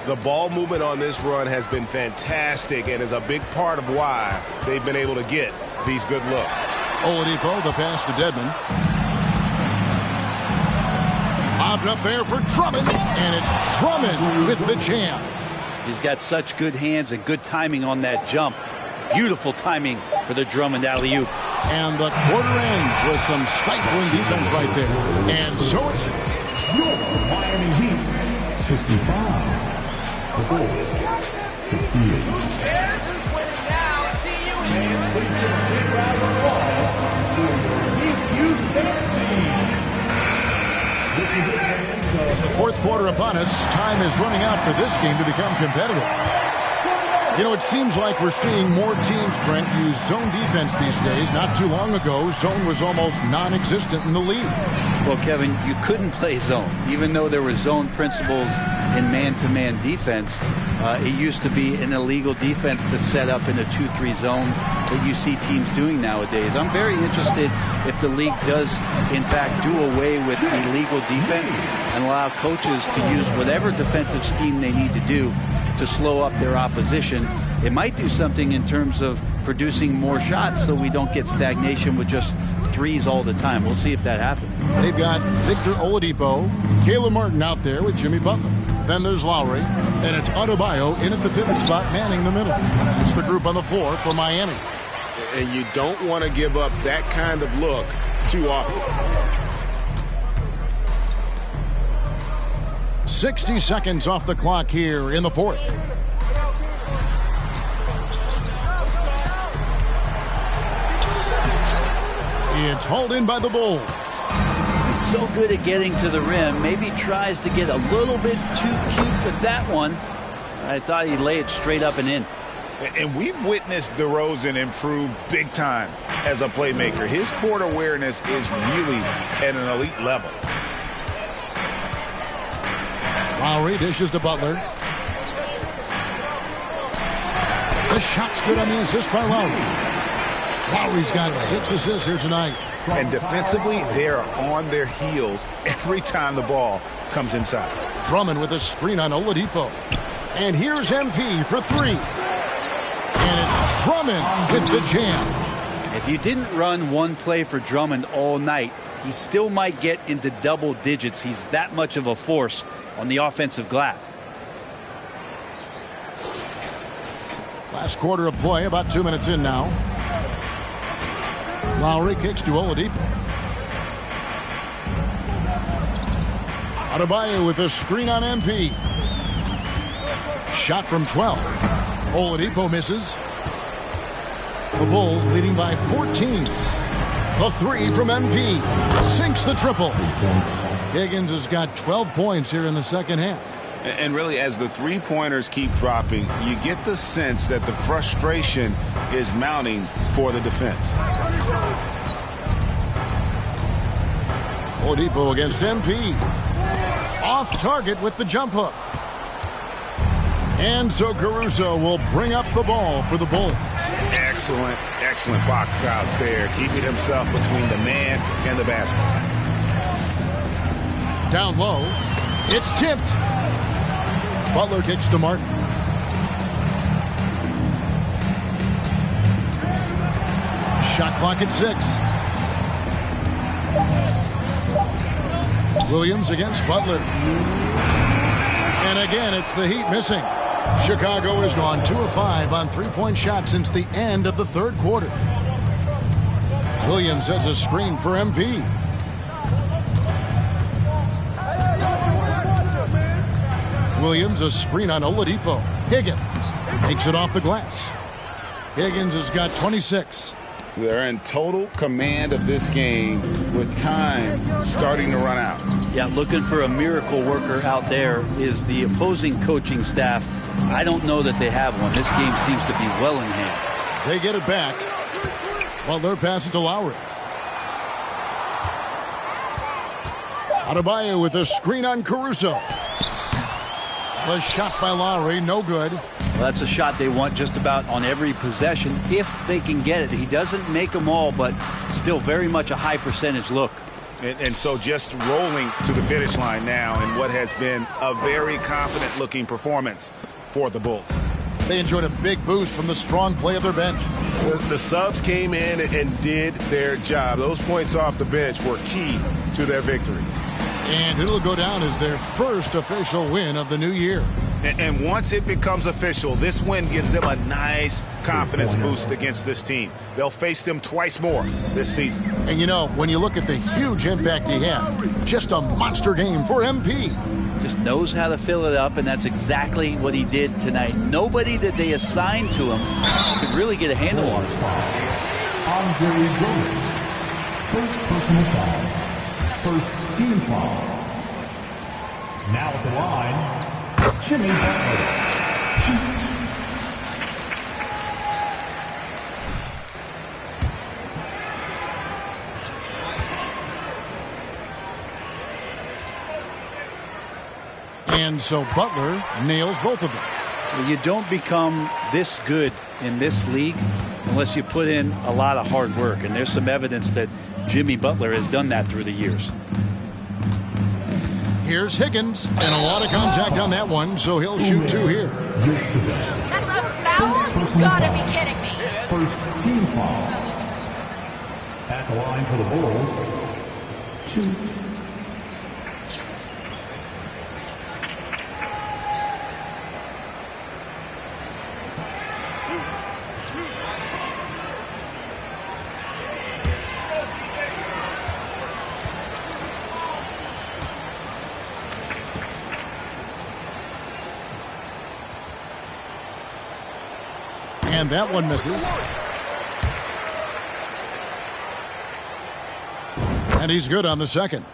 The ball movement on this run has been fantastic and is a big part of why they've been able to get these good looks. Oladipo, the pass to Dedmon. Bobbed up there for Drummond, and it's Drummond with the jam. He's got such good hands and good timing on that jump. Beautiful timing for the Drummond alley-oop. And the quarter ends with some stifling defense right there. And so it's your Miami Heat 55. The Bulls 68. The fourth quarter upon us. Time is running out for this game to become competitive. You know, it seems like we're seeing more teams, Brent, use zone defense these days. Not too long ago, zone was almost non-existent in the league. Well, Kevin, you couldn't play zone. Even though there were zone principles in man-to-man defense, it used to be an illegal defense to set up in a 2-3 zone that you see teams doing nowadays. I'm very interested if the league does, in fact, do away with illegal defense and allow coaches to use whatever defensive scheme they need to do to slow up their opposition. It might do something in terms of producing more shots so we don't get stagnation with just threes all the time. We'll see if that happens. They've got Victor Oladipo, Caleb Martin out there with Jimmy Butler. Then there's Lowry, and it's Adebayo in at the pivot spot, manning the middle. That's the group on the floor for Miami. And you don't want to give up that kind of look too often. 60 seconds off the clock here in the fourth. It's hauled in by the Bulls. He's so good at getting to the rim. Maybe tries to get a little bit too cute with that one. I thought he'd lay it straight up and in. And we've witnessed DeRozan improve big time as a playmaker. His court awareness is really at an elite level. Lowry dishes to Butler. The shot's good on the assist by Lowry. Lowry's got 6 assists here tonight. And defensively, they are on their heels every time the ball comes inside. Drummond with a screen on Oladipo. And here's MP for 3. And it's Drummond with the jam. If you didn't run one play for Drummond all night, he still might get into double digits. He's that much of a force on the offensive glass. Last quarter of play, about 2 minutes in now. Lowry kicks to Oladipo. Adebayo with a screen on MP. Shot from 12. Oladipo misses. The Bulls leading by 14. The 3 from MP. Sinks the triple. Higgins has got 12 points here in the second half. And really, as the three-pointers keep dropping, you get the sense that the frustration is mounting for the defense. Oladipo against MP. Off target with the jump hook. And so Caruso will bring up the ball for the Bulls. Excellent, excellent box out there, keeping himself between the man and the basket. Down low, it's tipped. Butler kicks to Martin. Shot clock at 6. Williams against Butler. And again, it's the Heat missing. Chicago has gone 2 of 5 on three-point shots since the end of the third quarter. Williams has a screen for MP. Williams a screen on Oladipo. Higgins takes it off the glass. Higgins has got 26. They're in total command of this game with time starting to run out. Yeah, looking for a miracle worker out there is the opposing coaching staff. I don't know that they have one. This game seems to be well in hand. They get it back. Butler passes to Lowry. Adebayo with a screen on Caruso. A shot by Lowry, no good. Well, that's a shot they want just about on every possession if they can get it. He doesn't make them all, but still very much a high percentage look. And so just rolling to the finish line now in what has been a very confident-looking performance for the Bulls. They enjoyed a big boost from the strong play of their bench. The subs came in and did their job. Those points off the bench were key to their victory. And it'll go down as their first official win of the new year. And once it becomes official, this win gives them a nice confidence boost against this team. They'll face them twice more this season. And you know, when you look at the huge impact he had, just a monster game for MP. Just knows how to fill it up, and that's exactly what he did tonight. Nobody that they assigned to him could really get a handle on it. Andre Drummond. First personal foul. First team foul. Now at the line, Jimmy Butler. And so Butler nails both of them. Well, you don't become this good in this league unless you put in a lot of hard work. And there's some evidence that Jimmy Butler has done that through the years. Here's Higgins, and a lot of contact on that one, so he'll shoot 2 here. That's a foul? You gotta be kidding me. First team foul. At the line for the Bulls, 2. And that one misses. And he's good on the second.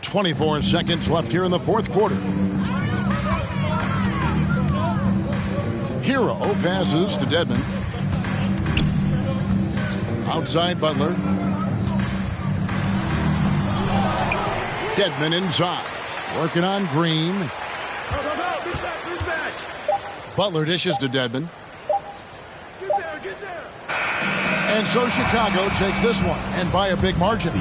24 seconds left here in the fourth quarter. Hero passes to Dedmon. Outside Butler. Dedmon inside. Working on Green. Butler dishes to Dedmon. And so Chicago takes this one, and by a big margin.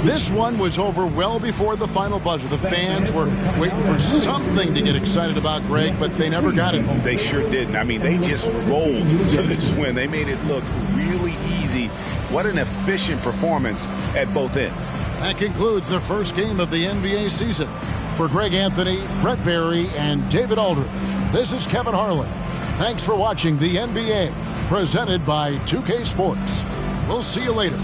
This one was over well before the final buzzer. The fans were waiting for something to get excited about, Greg, but they never got it. They sure didn't. I mean, they just rolled to this win. They made it look really easy. What an efficient performance at both ends. That concludes the first game of the NBA season. For Greg Anthony, Brett Barry, and David Aldridge, this is Kevin Harlan. Thanks for watching the NBA, presented by 2K Sports. We'll see you later.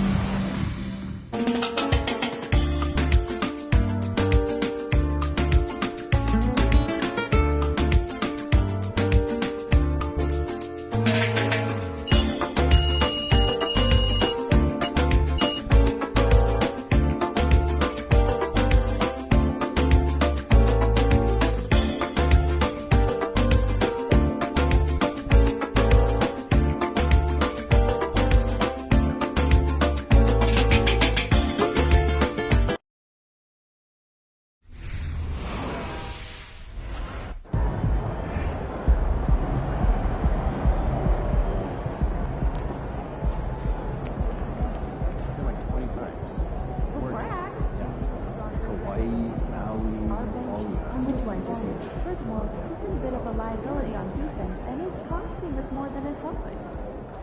Furthermore, he's been a bit of a liability on defense, and it's costing us more than it's helping.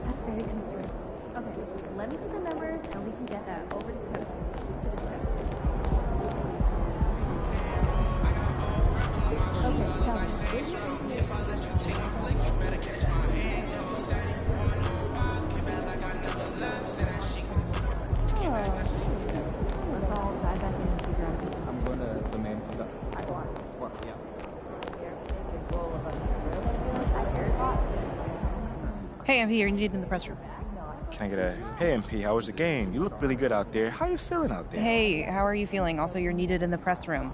That's very concerning. Okay, let me see the numbers, and we can get that over to coach to discuss. Okay, tell me, is your let's all dive back in and figure out. I'm going to the main. I go on. What? Yeah. Hey, MP, you're needed in the press room. Can I get a, hey MP, how was the game? You look really good out there. How you feeling out there? Hey, how are you feeling? Also, you're needed in the press room.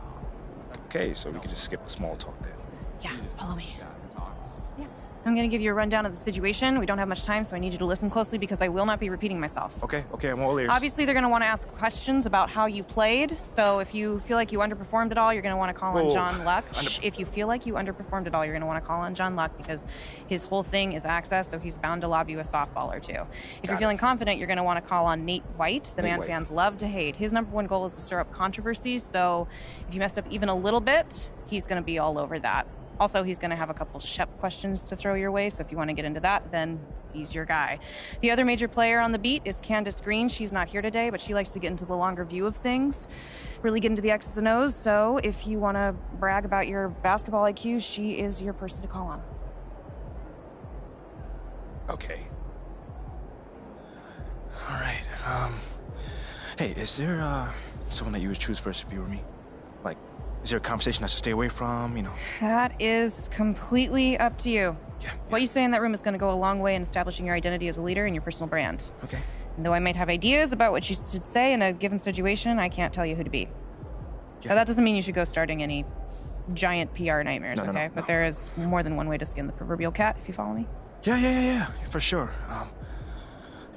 Okay, so we could just skip the small talk then. Yeah, follow me. I'm going to give you a rundown of the situation. We don't have much time, so I need you to listen closely because I will not be repeating myself. Okay, I'm all ears. Obviously, they're going to want to ask questions about how you played. So if you feel like you underperformed at all, you're going to want to call on John Luck. If you feel like you underperformed at all, you're going to want to call on John Luck because his whole thing is access, so he's bound to lob you a softball or two. If you're feeling confident, you're going to want to call on Nate White, the man fans love to hate. His number one goal is to stir up controversies, so if you messed up even a little bit, he's going to be all over that. Also, he's going to have a couple Shep questions to throw your way, so if you want to get into that, then he's your guy. The other major player on the beat is Candace Green. She's not here today, but she likes to get into the longer view of things, really get into the X's and O's, so if you want to brag about your basketball IQ, she is your person to call on. Okay. All right, hey, is there, someone that you would choose first if you were me? Like, is there a conversation I should stay away from, you know? That is completely up to you. Yeah. What you say in that room is going to go a long way in establishing your identity as a leader and your personal brand. Okay. And though I might have ideas about what you should say in a given situation, I can't tell you who to be. Now, that doesn't mean you should go starting any giant PR nightmares, okay? But there is more than one way to skin the proverbial cat, if you follow me. Yeah, for sure.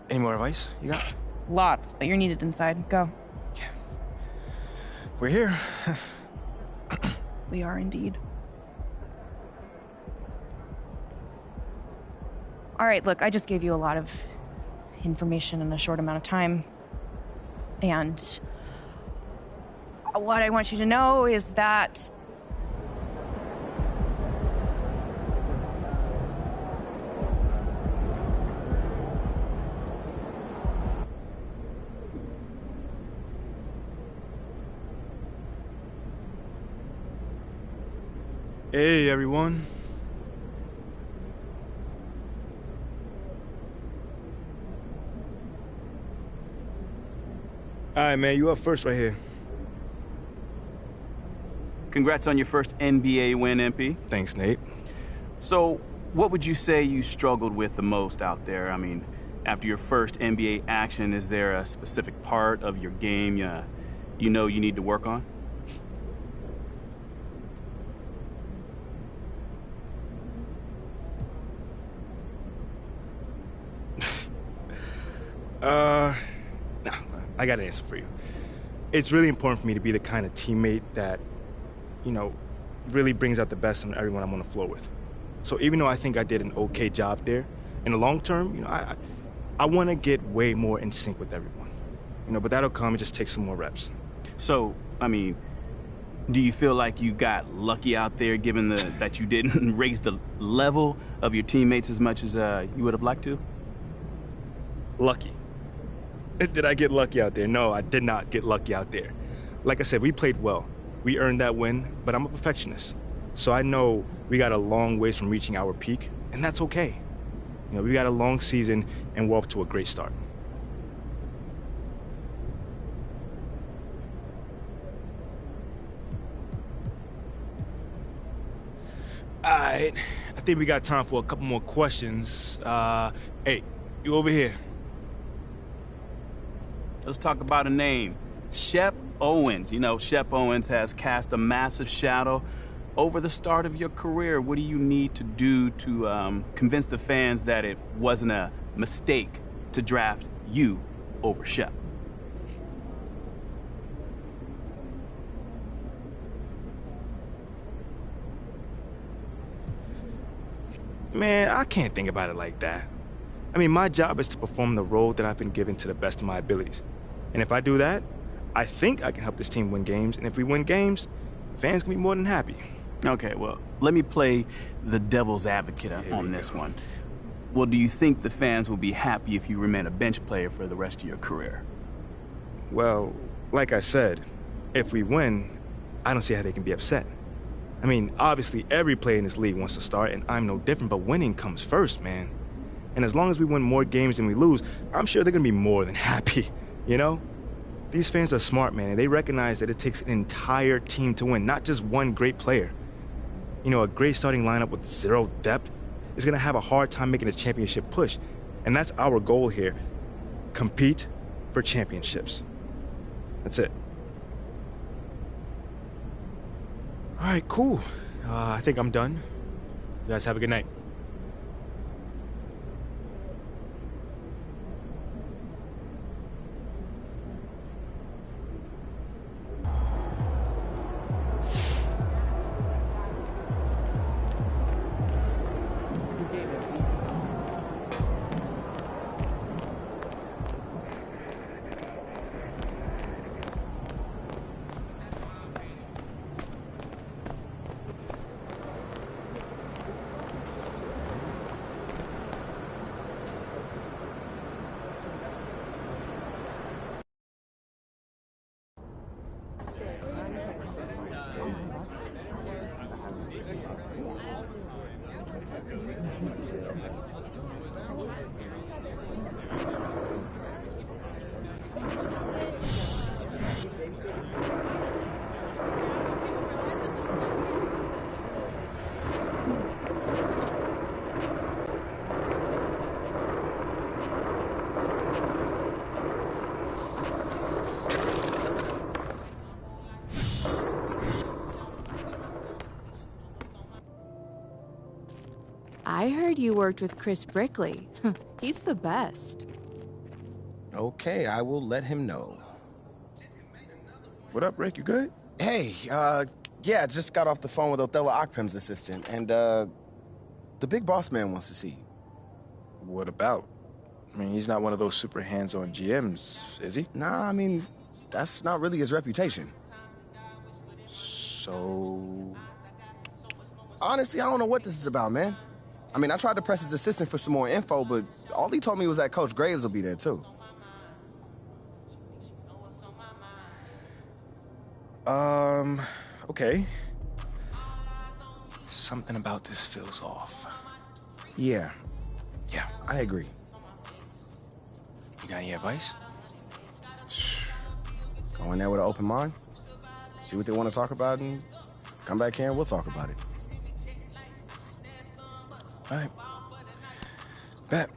Any more advice you got? Lots, but you're needed inside. Go. Yeah. We're here. We are indeed. All right, look, I just gave you a lot of information in a short amount of time. And what I want you to know is that Hey, everyone. All right, man, you up first right here. Congrats on your first NBA win, MP. Thanks, Nate. So, what would you say you struggled with the most out there? I mean, after your first NBA action, is there a specific part of your game you know you need to work on? I got an answer for you. It's really important for me to be the kind of teammate that, you know, really brings out the best in everyone I'm on the floor with. So even though I think I did an okay job there, in the long term, you know, I want to get way more in sync with everyone. You know, but that'll come, it just takes some more reps. So, I mean, do you feel like you got lucky out there given that you didn't raise the level of your teammates as much as you would have liked to? Lucky. Did I get lucky out there? No, I did not get lucky out there. Like I said, we played well. We earned that win, but I'm a perfectionist. So I know we got a long ways from reaching our peak, and that's okay. You know, we got a long season, and we're off to a great start. All right, I think we got time for a couple more questions. Hey, you over here. Let's talk about a name. Shep Owens. You know, Shep Owens has cast a massive shadow over the start of your career. What do you need to do to convince the fans that it wasn't a mistake to draft you over Shep? Man, I can't think about it like that. I mean, my job is to perform the role that I've been given to the best of my abilities. And if I do that, I think I can help this team win games. And if we win games, fans can be more than happy. Okay, well, let me play the devil's advocate on this one. Well, do you think the fans will be happy if you remain a bench player for the rest of your career? Well, like I said, if we win, I don't see how they can be upset. I mean, obviously every player in this league wants to start, and I'm no different, but winning comes first, man. And as long as we win more games than we lose, I'm sure they're gonna be more than happy, you know? These fans are smart, man, and they recognize that it takes an entire team to win, not just one great player. You know, a great starting lineup with zero depth is gonna have a hard time making a championship push. And that's our goal here. Compete for championships. That's it. All right, cool. I think I'm done. You guys have a good night. I heard you worked with Chris Brickley. He's the best. Okay, I will let him know. What up, Rick? You good? Hey, yeah, just got off the phone with Othello Akpem's assistant, and, the big boss man wants to see you. What about? I mean, he's not one of those super hands-on GMs, is he? Nah, I mean, that's not really his reputation. So... Honestly, I don't know what this is about, man. I mean, I tried to press his assistant for some more info, but all he told me was that Coach Graves will be there, too. Okay. Something about this feels off. Yeah. Yeah. I agree. You got any advice? Go in there with an open mind. See what they want to talk about, and come back here and we'll talk about it. All right. Bet.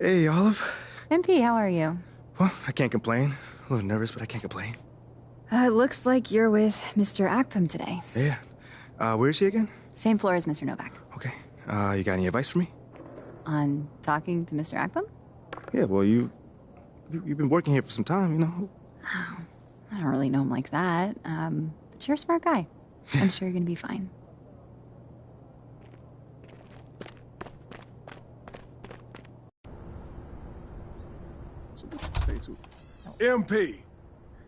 Hey, Olive. MP, how are you? Well, I can't complain. A little nervous, but I can't complain. Looks like you're with Mr. Akpem today. Yeah. Where is he again? Same floor as Mr. Novak. Okay. You got any advice for me? On talking to Mr. Akpem? Yeah, well, you've been working here for some time, you know. Oh, I don't really know him like that. But you're a smart guy. I'm sure you're gonna be fine. MP,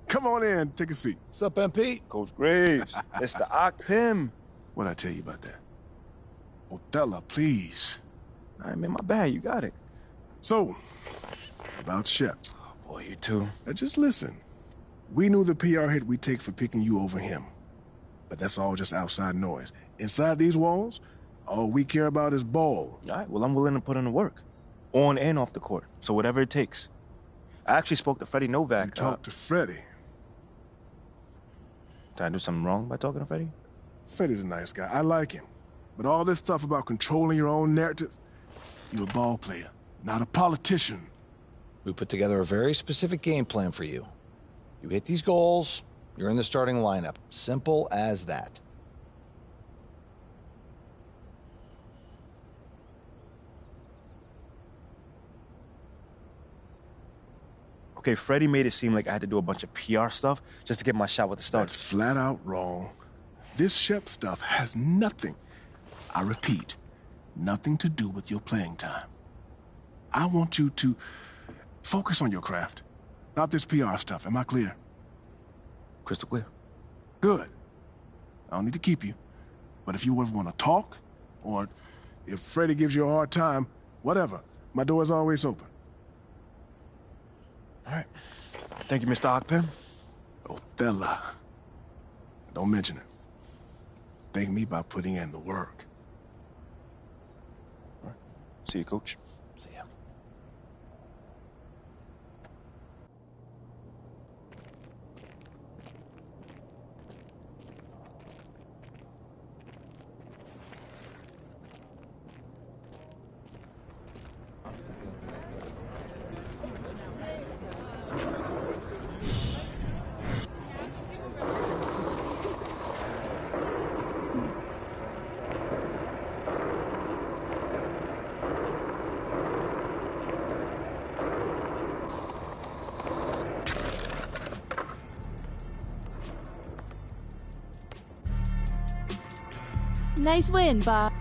come on in, take a seat. What's up, MP? Coach Graves, Mr. Akpem. What'd I tell you about that? Othello, please. All right, man, my bad. You got it. So, about Shep. Oh, boy, you too. Now just listen. We knew the PR hit we'd take for picking you over him. But that's all just outside noise. Inside these walls, all we care about is ball. All right, well, I'm willing to put in the work. On and off the court. So whatever it takes. I actually spoke to Freddie Novak. You talked to Freddie? Did I do something wrong by talking to Freddie? Freddie's a nice guy. I like him. But all this stuff about controlling your own narrative, you're a ball player, not a politician. We put together a very specific game plan for you. You hit these goals, you're in the starting lineup. Simple as that. Okay, Freddie made it seem like I had to do a bunch of PR stuff just to get my shot with the Stars. That's flat out wrong. This Shep stuff has nothing, I repeat, nothing to do with your playing time. I want you to focus on your craft, not this PR stuff. Am I clear? Crystal clear. Good. I don't need to keep you. But if you ever want to talk, or if Freddie gives you a hard time, whatever, my door is always open. All right. Thank you, Mr. Ogpen. Othello. Don't mention it. Thank me by putting in the work. All right. See you, Coach. See ya. Nice win, Bob.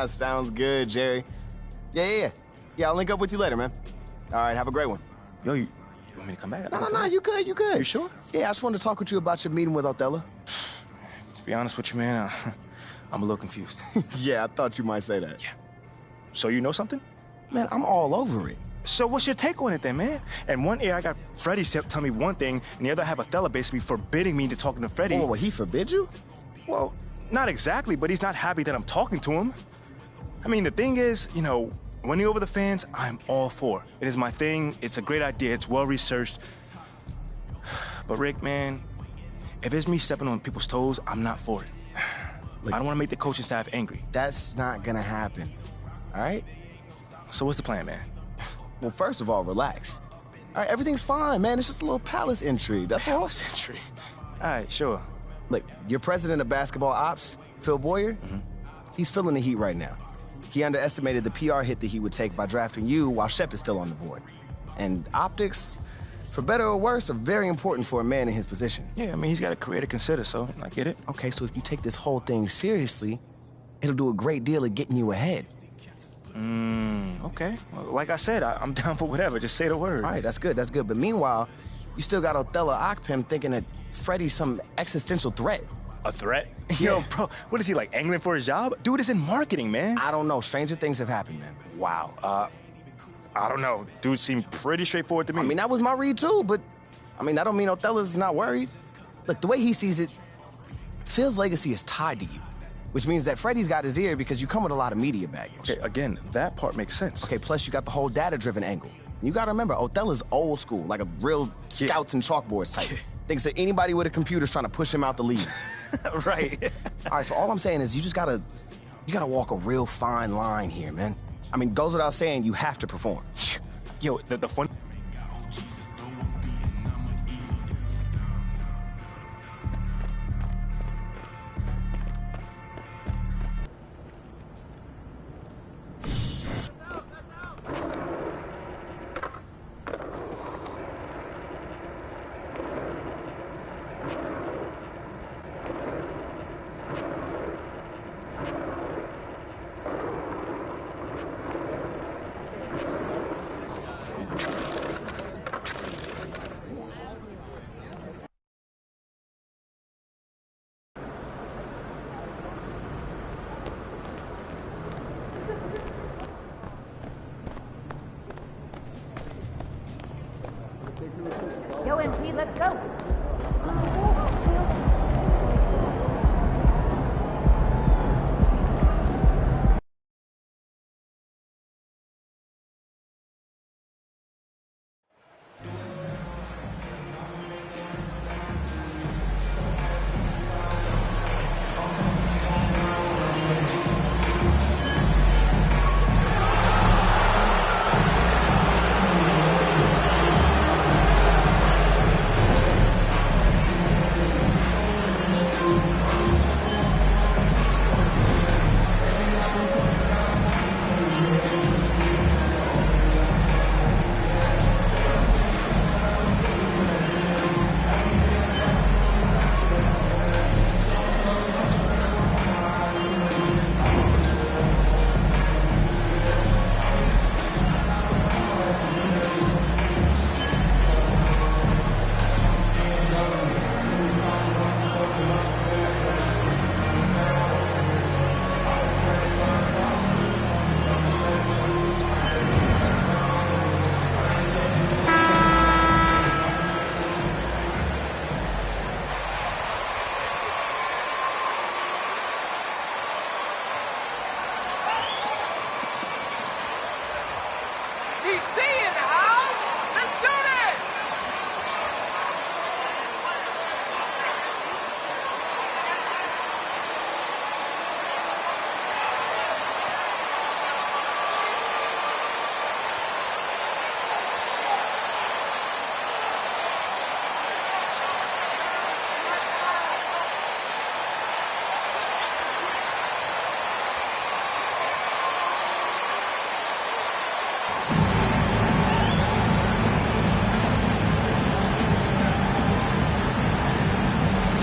Sounds good, Jerry. Yeah. I'll link up with you later, man. All right, have a great one. Yo, you want me to come back? No, you good. You sure? Yeah, I just wanted to talk with you about your meeting with Othello. To be honest with you, man, I'm a little confused. Yeah, I thought you might say that. Yeah. So you know something? Man, I'm all over it. So what's your take on it then, man? And one ear I got Freddie tell me one thing, and the other I have Othello basically forbidding me to talking to Freddie. Oh, well, he forbid you? Well, not exactly, but he's not happy that I'm talking to him. I mean, the thing is, you know, winning over the fans, I'm all for. It is my thing. It's a great idea. It's well-researched. But Rick, man, if it's me stepping on people's toes, I'm not for it. Look, I don't want to make the coaching staff angry. That's not gonna happen, all right? So what's the plan, man? Well, first of all, relax. All right, everything's fine, man. It's just a little palace intrigue. That's all. Palace intrigue? All right, sure. Look, your president of basketball ops, Phil Boyer, he's feeling the heat right now. He underestimated the PR hit that he would take by drafting you while Shep is still on the board. And optics, for better or worse, are very important for a man in his position. Yeah, I mean, he's got a career to consider, so I get it. Okay, so if you take this whole thing seriously, it'll do a great deal of getting you ahead. Okay. Well, like I said, I'm down for whatever. Just say the word. All right, that's good. But meanwhile, you still got Othello Akpem thinking that Freddie's some existential threat. A threat? Yeah. Yo, bro, what is he, like, angling for his job? Dude is in marketing, man. I don't know. Stranger things have happened, man. Wow. I don't know. Dude seemed pretty straightforward to me. I mean, that was my read, too, but, I mean, that don't mean Othello's not worried. Look, the way he sees it, Phil's legacy is tied to you. Which means that Freddie's got his ear because you come with a lot of media baggage. Okay, again, that part makes sense. Okay, plus you got the whole data-driven angle. You gotta remember, Othello's old school, like a real scouts and chalkboards type. Thinks that anybody with a computer's trying to push him out the league. Right. All right, so all I'm saying is you gotta walk a real fine line here, man. I mean, goes without saying, you have to perform. Yo, the fun... Yo, MP, let's go.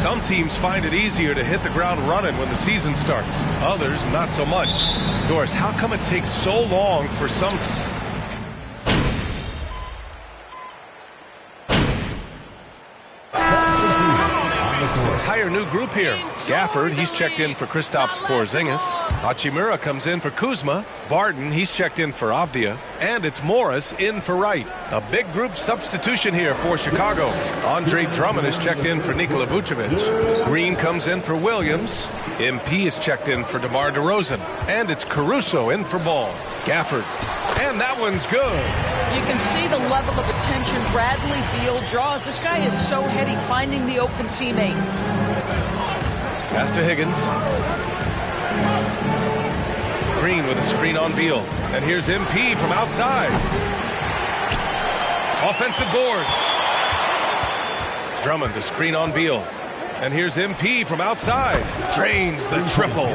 Some teams find it easier to hit the ground running when the season starts. Others, not so much. Doris, how come it takes so long for some... Entire new group here. Gafford, he's checked in for Kristaps Porzingis. Hachimura comes in for Kuzma. Barton, he's checked in for Avdia. And it's Morris in for Wright. A big group substitution here for Chicago. Andre Drummond is checked in for Nikola Vucevic. Green comes in for Williams. MP is checked in for DeMar DeRozan. And it's Caruso in for Ball. Gafford. And that one's good. You can see the level of attention Bradley Beal draws. This guy is so heady finding the open teammate. Pass to Higgins. Green with a screen on Beal. And here's MP from outside. Offensive board. Drummond to screen on Beal. And here's MP from outside. Drains the triple.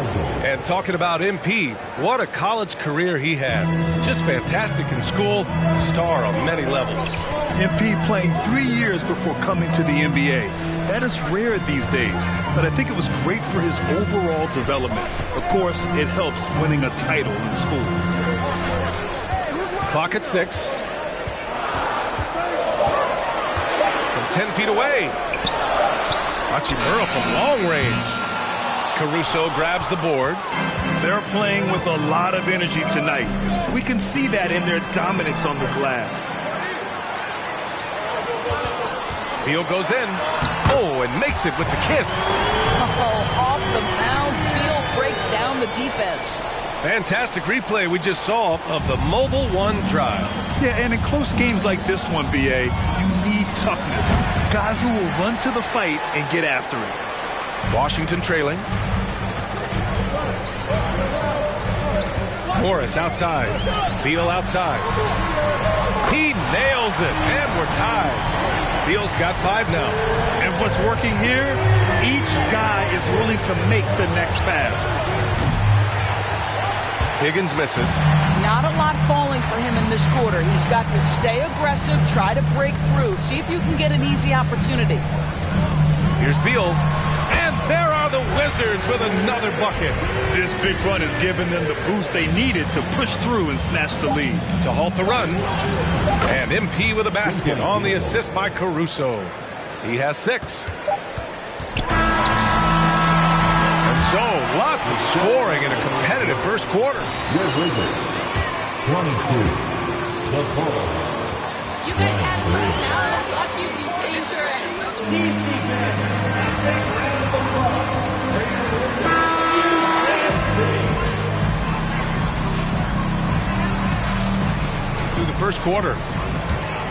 And talking about MP, what a college career he had. Just fantastic in school, star on many levels. MP playing 3 years before coming to the NBA. That is rare these days, but I think it was great for his overall development. Of course, it helps winning a title in school. Clock at 6. From 10 feet away. Hachimura from long range. Caruso grabs the board. They're playing with a lot of energy tonight. We can see that in their dominance on the glass. Beal goes in. Oh, and makes it with the kiss. Oh, off the bounce. Beal breaks down the defense. Fantastic replay we just saw of the Mobile One drive. Yeah, and in close games like this one, BA, you need toughness. Guys who will run to the fight and get after it. Washington trailing. Morris outside. Beal outside. He nails it, and we're tied. Beal's got 5 now. And what's working here? Each guy is willing to make the next pass. Higgins misses. Not a lot falling for him in this quarter. He's got to stay aggressive, try to break through, see if you can get an easy opportunity. Here's Beal. And there are the Wizards with another bucket. This big run has given them the boost they needed to push through and snatch the lead. To halt the run. And MP with a basket on the assist by Caruso. He has 6. And so, lots of scoring in a competitive first quarter. Your Wizards, 22. The Bulls. You guys had such talent. Luck you'd be dangerous. Through the first quarter.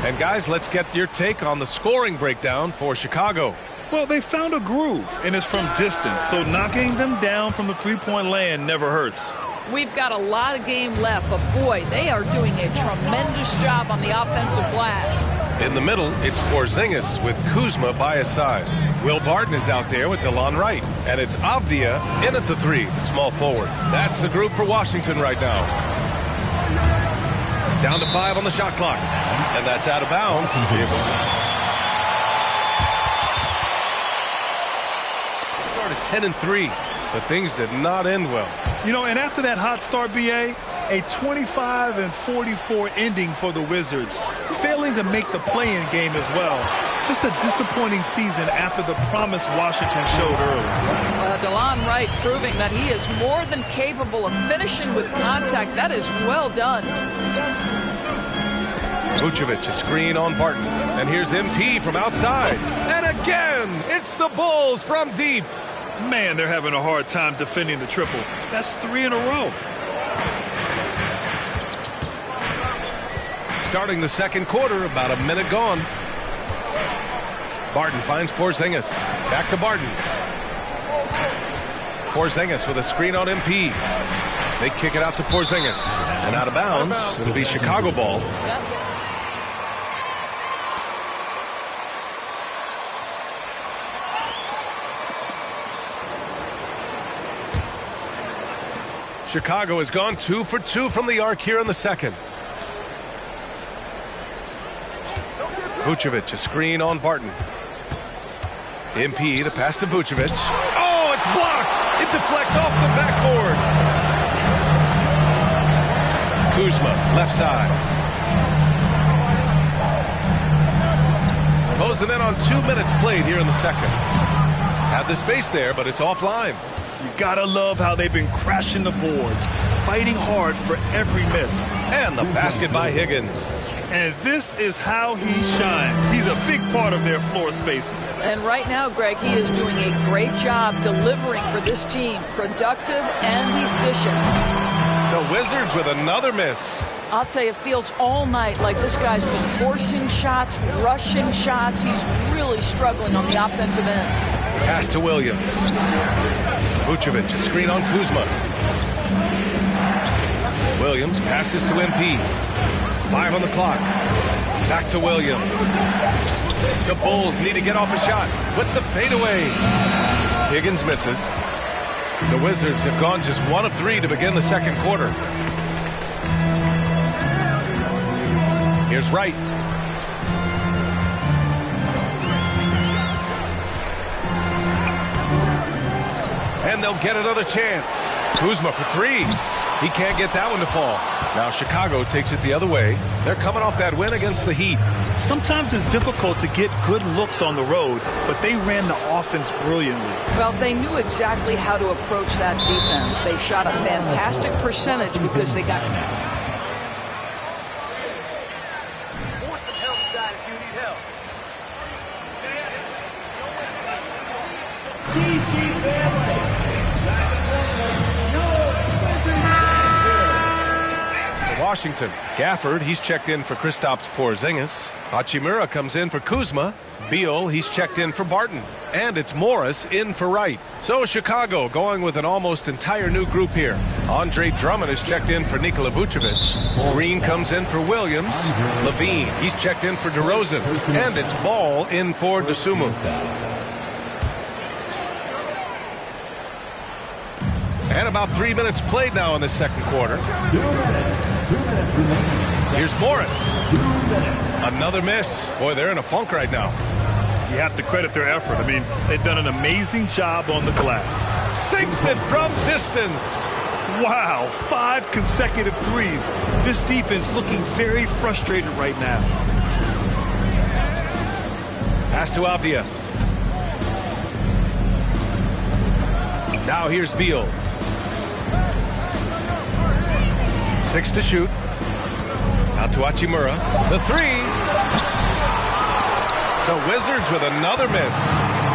And guys, let's get your take on the scoring breakdown for Chicago. Well, they found a groove, and it's from distance, so knocking them down from the three-point land never hurts. We've got a lot of game left, but boy, they are doing a tremendous job on the offensive glass. In the middle, it's Porzingis with Kuzma by his side. Will Barton is out there with DeLon Wright. And it's Avdia in at the 3, the small forward. That's the group for Washington right now. Down to 5 on the shot clock. And that's out of bounds. Started 10-3, but things did not end well. You know, and after that hot start, BA, a 25-44 ending for the Wizards, failing to make the play-in game as well. Just a disappointing season after the promise Washington showed early. DeLon Wright proving that he is more than capable of finishing with contact. That is well done. Vucevic, a screen on Barton. And here's MP from outside. And again, it's the Bulls from deep. Man, they're having a hard time defending the triple. That's 3 in a row. Starting the second quarter, about a minute gone. Barton finds Porzingis. Back to Barton. Porzingis with a screen on MP. They kick it out to Porzingis. And out of bounds, it'll be Chicago ball. Chicago has gone 2 for 2 from the arc here in the second. Vucevic, a screen on Barton. MP, the pass to Vucevic. Oh, it's blocked! It deflects off the backboard. Kuzma, left side. Close them in on 2 minutes played here in the second. Had the space there, but it's offline. You gotta love how they've been crashing the boards, fighting hard for every miss. And the basket by Higgins. And this is how he shines. He's a big part of their floor spacing. And right now, Greg, he is doing a great job delivering for this team, productive and efficient. The Wizards with another miss. I'll tell you, it feels all night like this guy's been forcing shots, rushing shots. He's really struggling on the offensive end. Pass to Williams. Vucevic, a screen on Kuzma. Williams passes to MP. 5 on the clock. Back to Williams. The Bulls need to get off a shot with the fadeaway. Higgins misses. The Wizards have gone just 1 of 3 to begin the second quarter. Here's Wright. And they'll get another chance. Kuzma for 3. He can't get that one to fall. Now Chicago takes it the other way. They're coming off that win against the Heat. Sometimes it's difficult to get good looks on the road, but they ran the offense brilliantly. Well, they knew exactly how to approach that defense. They shot a fantastic percentage because they got... Washington. Gafford, he's checked in for Kristaps Porzingis. Hachimura comes in for Kuzma. Beal, he's checked in for Barton. And it's Morris in for Wright. So Chicago going with an almost entire new group here. Andre Drummond is checked in for Nikola Vucevic. Green comes in for Williams. Levine, he's checked in for DeRozan. And it's Ball in for DeSumo. And about 3 minutes played now in the second quarter. Here's Morris. Another miss. Boy, they're in a funk right now. You have to credit their effort. I mean, they've done an amazing job on the glass. Sinks it from distance. Wow, 5 consecutive threes. This defense looking very frustrated right now. Pass to Avdia. Now here's Beal. 6 to shoot. Out to Hachimura. The 3. The Wizards with another miss.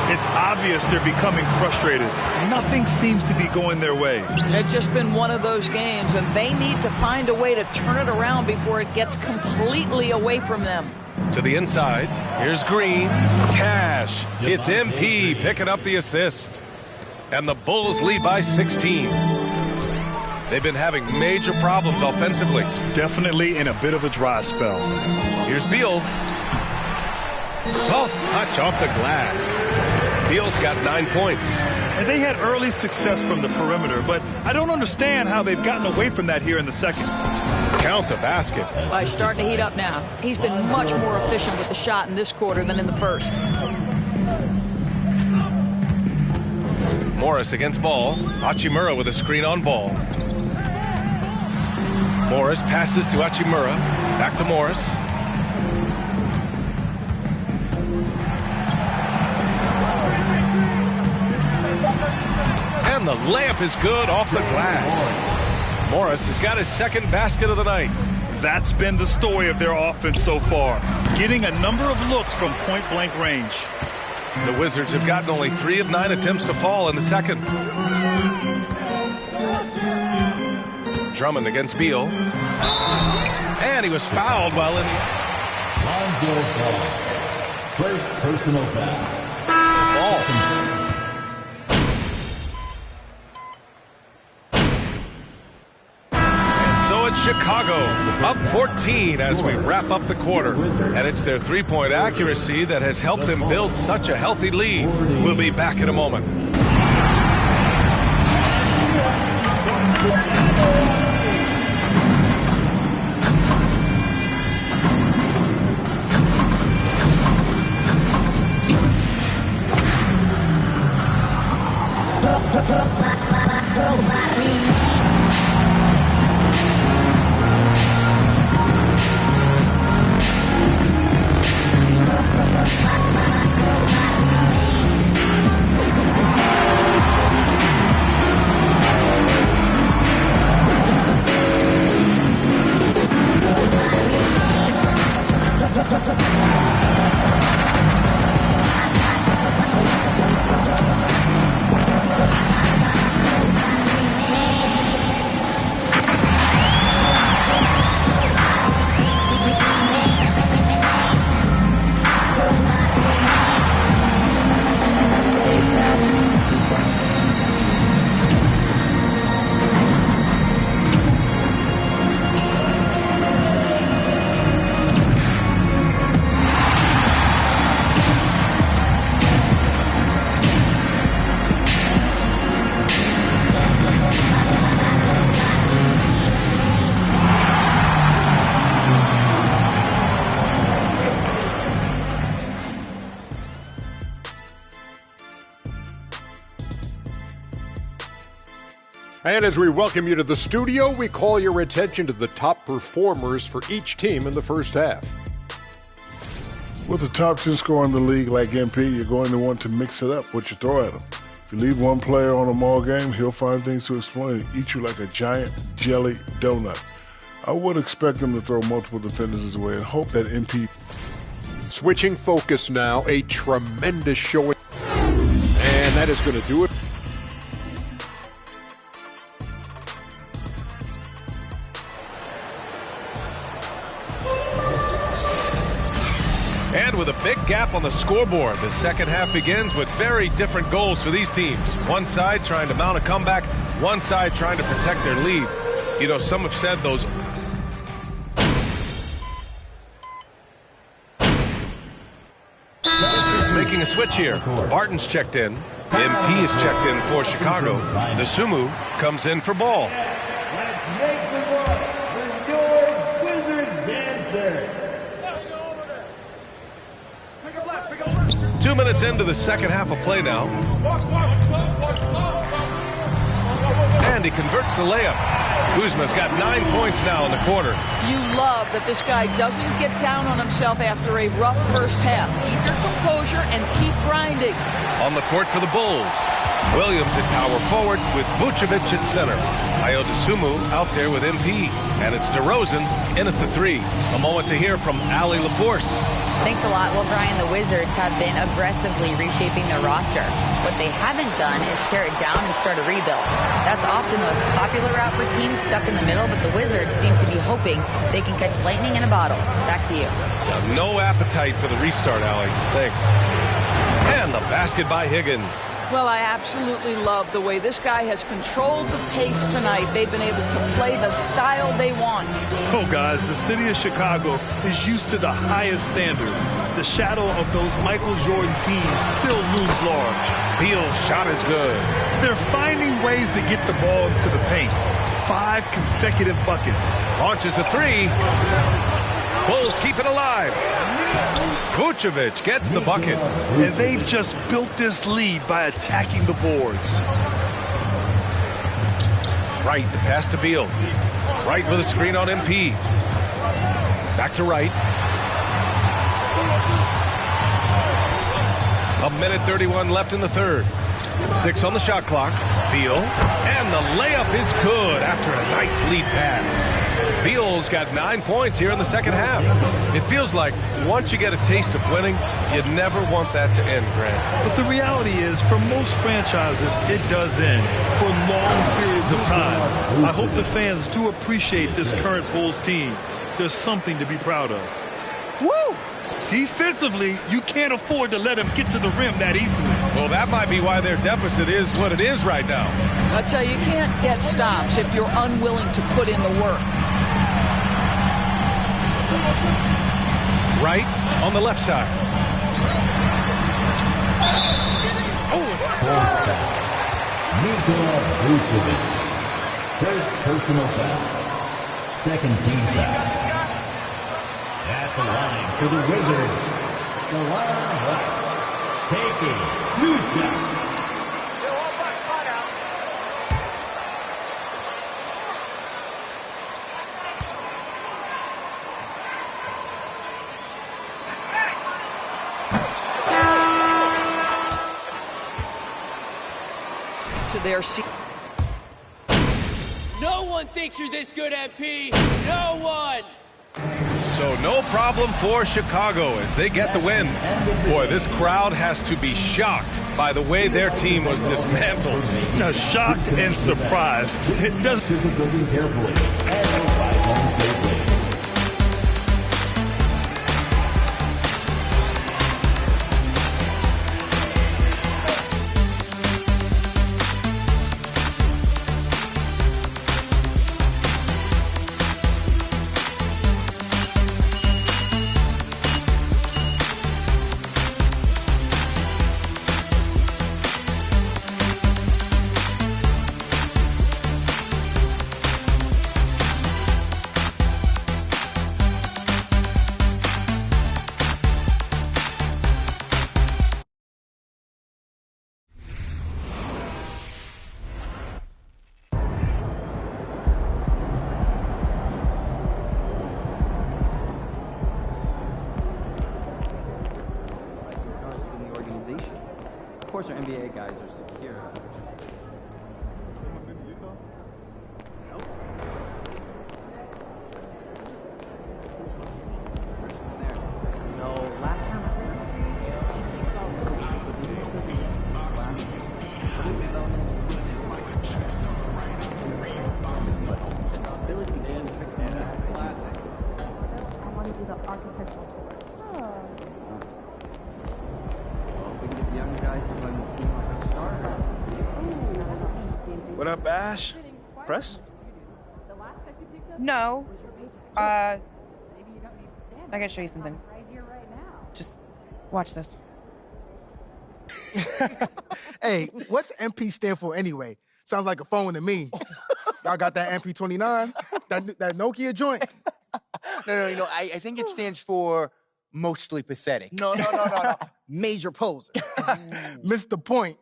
It's obvious they're becoming frustrated. Nothing seems to be going their way. It's just been one of those games, and they need to find a way to turn it around before it gets completely away from them. To the inside. Here's Green. Cash. It's MP picking up the assist. And the Bulls lead by 16. They've been having major problems offensively. Definitely in a bit of a dry spell. Here's Beal. Soft touch off the glass. Beal's got 9 points. And they had early success from the perimeter, but I don't understand how they've gotten away from that here in the second. Count the basket. Well, he's starting to heat up now. He's been much more efficient with the shot in this quarter than in the first. Morris against Ball. Hachimura with a screen on Ball. Morris passes to Hachimura. Back to Morris. And the layup is good off the glass. Morris has got his second basket of the night. That's been the story of their offense so far. Getting a number of looks from point-blank range. The Wizards have gotten only 3 of 9 attempts to fall in the second. Drummond against Beal. And he was fouled while in the... Lonzo Ball. First personal foul. Ball. And so it's Chicago, up 14 as we wrap up the quarter. And it's their three-point accuracy that has helped them build such a healthy lead. We'll be back in a moment. And as we welcome you to the studio, we call your attention to the top performers for each team in the first half. With a top 10 scorer in the league like MP, you're going to want to mix it up what you throw at him. If you leave one player on a ball game, he'll find things to explain and eat you like a giant jelly donut. I would expect him to throw multiple defenders his way and hope that MP... Switching focus now, a tremendous showing. And that is going to do it. And with a big gap on the scoreboard, the second half begins with very different goals for these teams. One side trying to mount a comeback, one side trying to protect their lead. You know, some have said those... Making a switch here. Barton's checked in. MP is checked in for Chicago. The Sumu comes in for Ball. Let's make some noise for your Wizards dancer. 2 minutes into the second half of play now. And he converts the layup. Kuzma's got 9 points now in the quarter. You love that this guy doesn't get down on himself after a rough first half. Keep your composure and keep grinding. On the court for the Bulls. Williams at power forward with Vucevic at center. Ayo Dosunmu out there with MP. And it's DeRozan in at the three. A moment to hear from Allie LaForce. Thanks a lot. Well, Brian, the Wizards have been aggressively reshaping their roster. What they haven't done is tear it down and start a rebuild. That's often the most popular route for teams stuck in the middle, but the Wizards seem to be hoping they can catch lightning in a bottle. Back to you. No appetite for the restart, Allie. Thanks. And the basket by Higgins. Well, I absolutely love the way this guy has controlled the pace tonight. They've been able to play the style they want. Oh, guys, the city of Chicago is used to the highest standard. The shadow of those Michael Jordan teams still looms large. Beal's shot is good. They're finding ways to get the ball into the paint. 5 consecutive buckets. Launches a three. Bulls keep it alive. Vucevic gets the bucket. And they've just built this lead by attacking the boards. Wright, the pass to Beal. Wright with a screen on MP. Back to Wright. A minute 31 left in the third. 6 on the shot clock. Beal. And the layup is good after a nice lead pass. Beal's got 9 points here in the second half. It feels like once you get a taste of winning, you never want that to end, Grant. But the reality is, for most franchises, it does end for long periods of time. I hope the fans do appreciate this current Bulls team. There's something to be proud of. Woo! Defensively, you can't afford to let them get to the rim that easily. Well, that might be why their deficit is what it is right now. I tell you, you can't get stops if you're unwilling to put in the work. Wright on the left side. False foul. Nikola Vucevic. First personal foul. Second team foul. At the line for the Wizards, Delon Wright taking 2 shots. To their seat. No one thinks you're this good, MP. No one. So no problem for Chicago as they get the win. Boy, this crowd has to be shocked by the way their team was dismantled. Now, shocked and surprised. It doesn't. course, our NBA guys are secure. No, last time I want to do the architectural tour. Well, if we can get the younger guys to run the team like our starter. What up, Ash? Press? No. I gotta show you something. Just watch this. Hey, what's MP stand for anyway? Sounds like a phone to me. Y'all got that MP29? That Nokia joint? No. I think it stands for mostly pathetic. No. Major poser. Missed the point.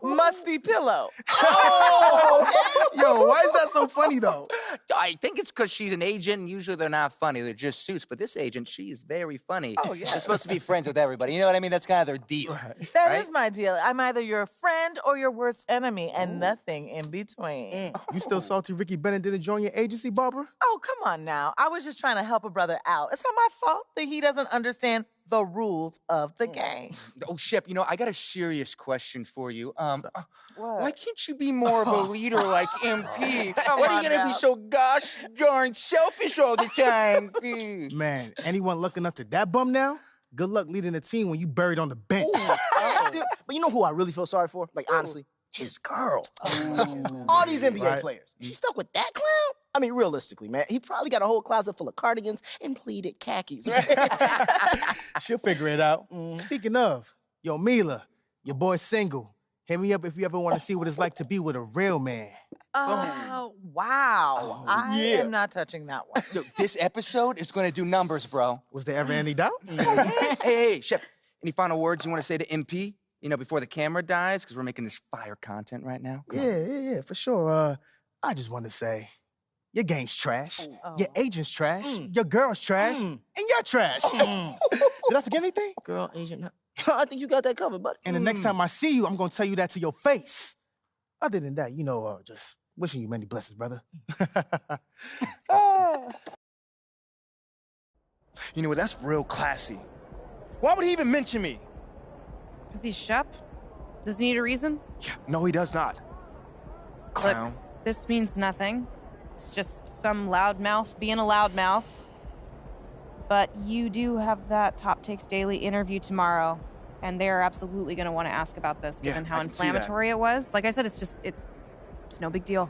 Musty pillow. Oh! Yo, why is that so funny, though? I think it's because she's an agent, and usually they're not funny. They're just suits. But this agent, she's very funny. Oh, yeah. They're supposed to be friends with everybody. You know what I mean? That's kind of their deal. That is my deal. I'm either your friend or your worst enemy, and nothing in between. You still salty Ricky Bennett didn't join your agency, Barbara? Oh, come on now. I was just trying to help a brother out. It's not my fault that he doesn't understand the rules of the game. Oh, Shep, I got a serious question for you. Why can't you be more of a leader like MP? Why are you gonna be so gosh darn selfish all the time? Man, anyone looking up to that bum now? Good luck leading a team when you buried on the bench. But you know who I really feel sorry for? Like, honestly? His girl. All these NBA players. She stuck with that clown? I mean, realistically, man, he probably got a whole closet full of cardigans and pleated khakis, right? She'll figure it out. Speaking of, yo, Mila, your boy's single. Hit me up if you ever want to see what it's like to be with a real man. Oh, wow. I am not touching that one. Yo, this episode is going to do numbers, bro. Was there ever any doubt? Hey, Shep, any final words you want to say to MP? Before the camera dies, because we're making this fire content right now. Yeah, for sure. I just want to say, your game's trash, your agent's trash, your girl's trash, and you're trash. Did I forget anything? Girl, agent, I think you got that covered, buddy. And the next time I see you, I'm going to tell you that to your face. Other than that, just wishing you many blessings, brother. You know what? That's real classy. Why would he even mention me? Is he Shep? Does he need a reason? Yeah, no, he does not. Clown. Look, this means nothing. It's just some loudmouth being a loudmouth. But you do have that Top Takes Daily interview tomorrow, and they're absolutely going to want to ask about this, given how inflammatory it was. Like I said, it's no big deal.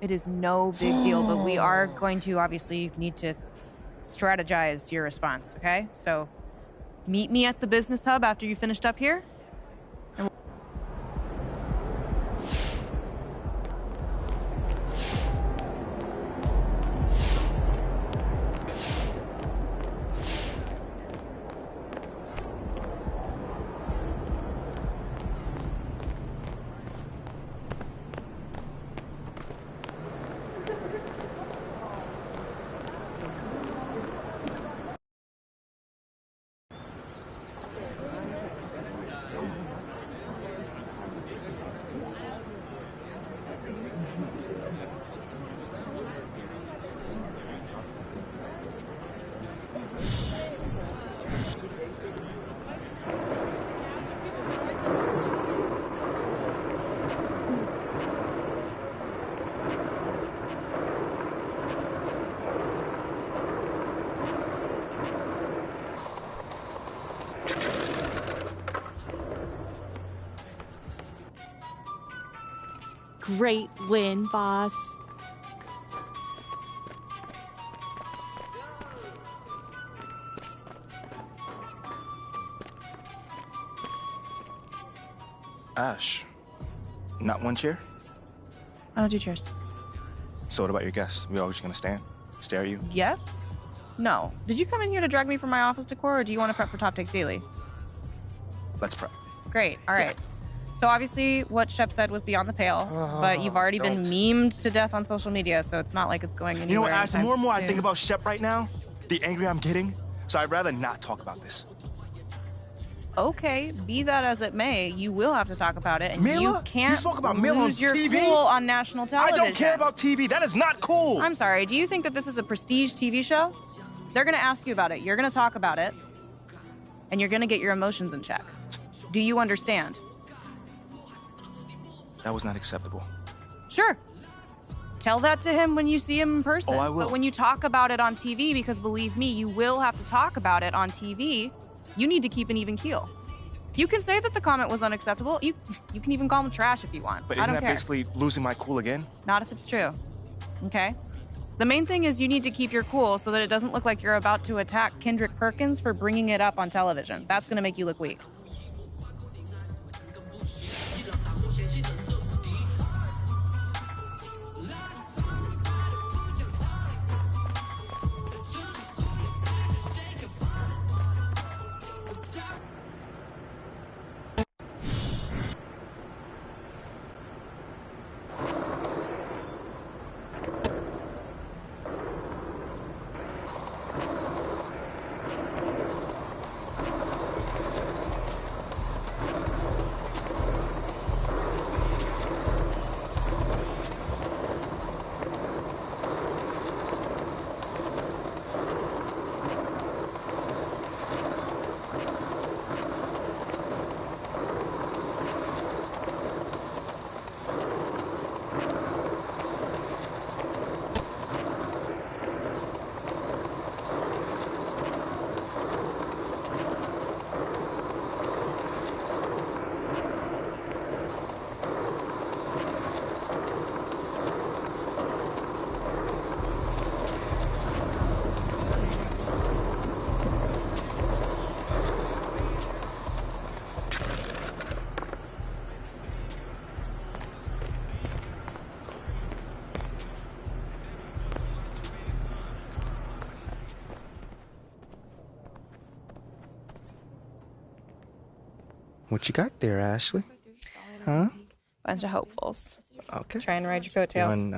It is no big deal, but we are going to obviously need to strategize your response, okay? So meet me at the business hub after you finished up here. Great win, boss. Ash, not one chair? I don't do chairs. So what about your guests? We all just gonna stand, stare at you? Yes? No. Did you come in here to drag me from my office decor, or do you want to prep for Top Takes Daily? Let's prep. Great. All right. So obviously what Shep said was beyond the pale, but you've already been memed to death on social media, so it's not like it's going anywhere. You know what, Ash, the more and more I soon. think about Shep right now, the angrier I'm getting, so I'd rather not talk about this. Okay, be that as it may, you will have to talk about it, and Mila? you can't You spoke about Mila on lose your TV? cool on national television. I don't care about TV. That is not cool. I'm sorry. Do you think that this is a prestige TV show? They're going to ask you about it. You're going to talk about it, and you're going to get your emotions in check. Do you understand? That was not acceptable. Sure. Tell that to him when you see him in person. Oh, I will. But when you talk about it on TV, because believe me, you will have to talk about it on TV, you need to keep an even keel. You can say that the comment was unacceptable. You can even call him trash if you want. But I isn't don't that care. basically losing my cool again? Not if it's true. Okay? The main thing is you need to keep your cool so that it doesn't look like you're about to attack Kendrick Perkins for bringing it up on television. That's going to make you look weak. What you got there, Ashley? Huh? Bunch of hopefuls. Okay. Try and ride your coattails. Feeling,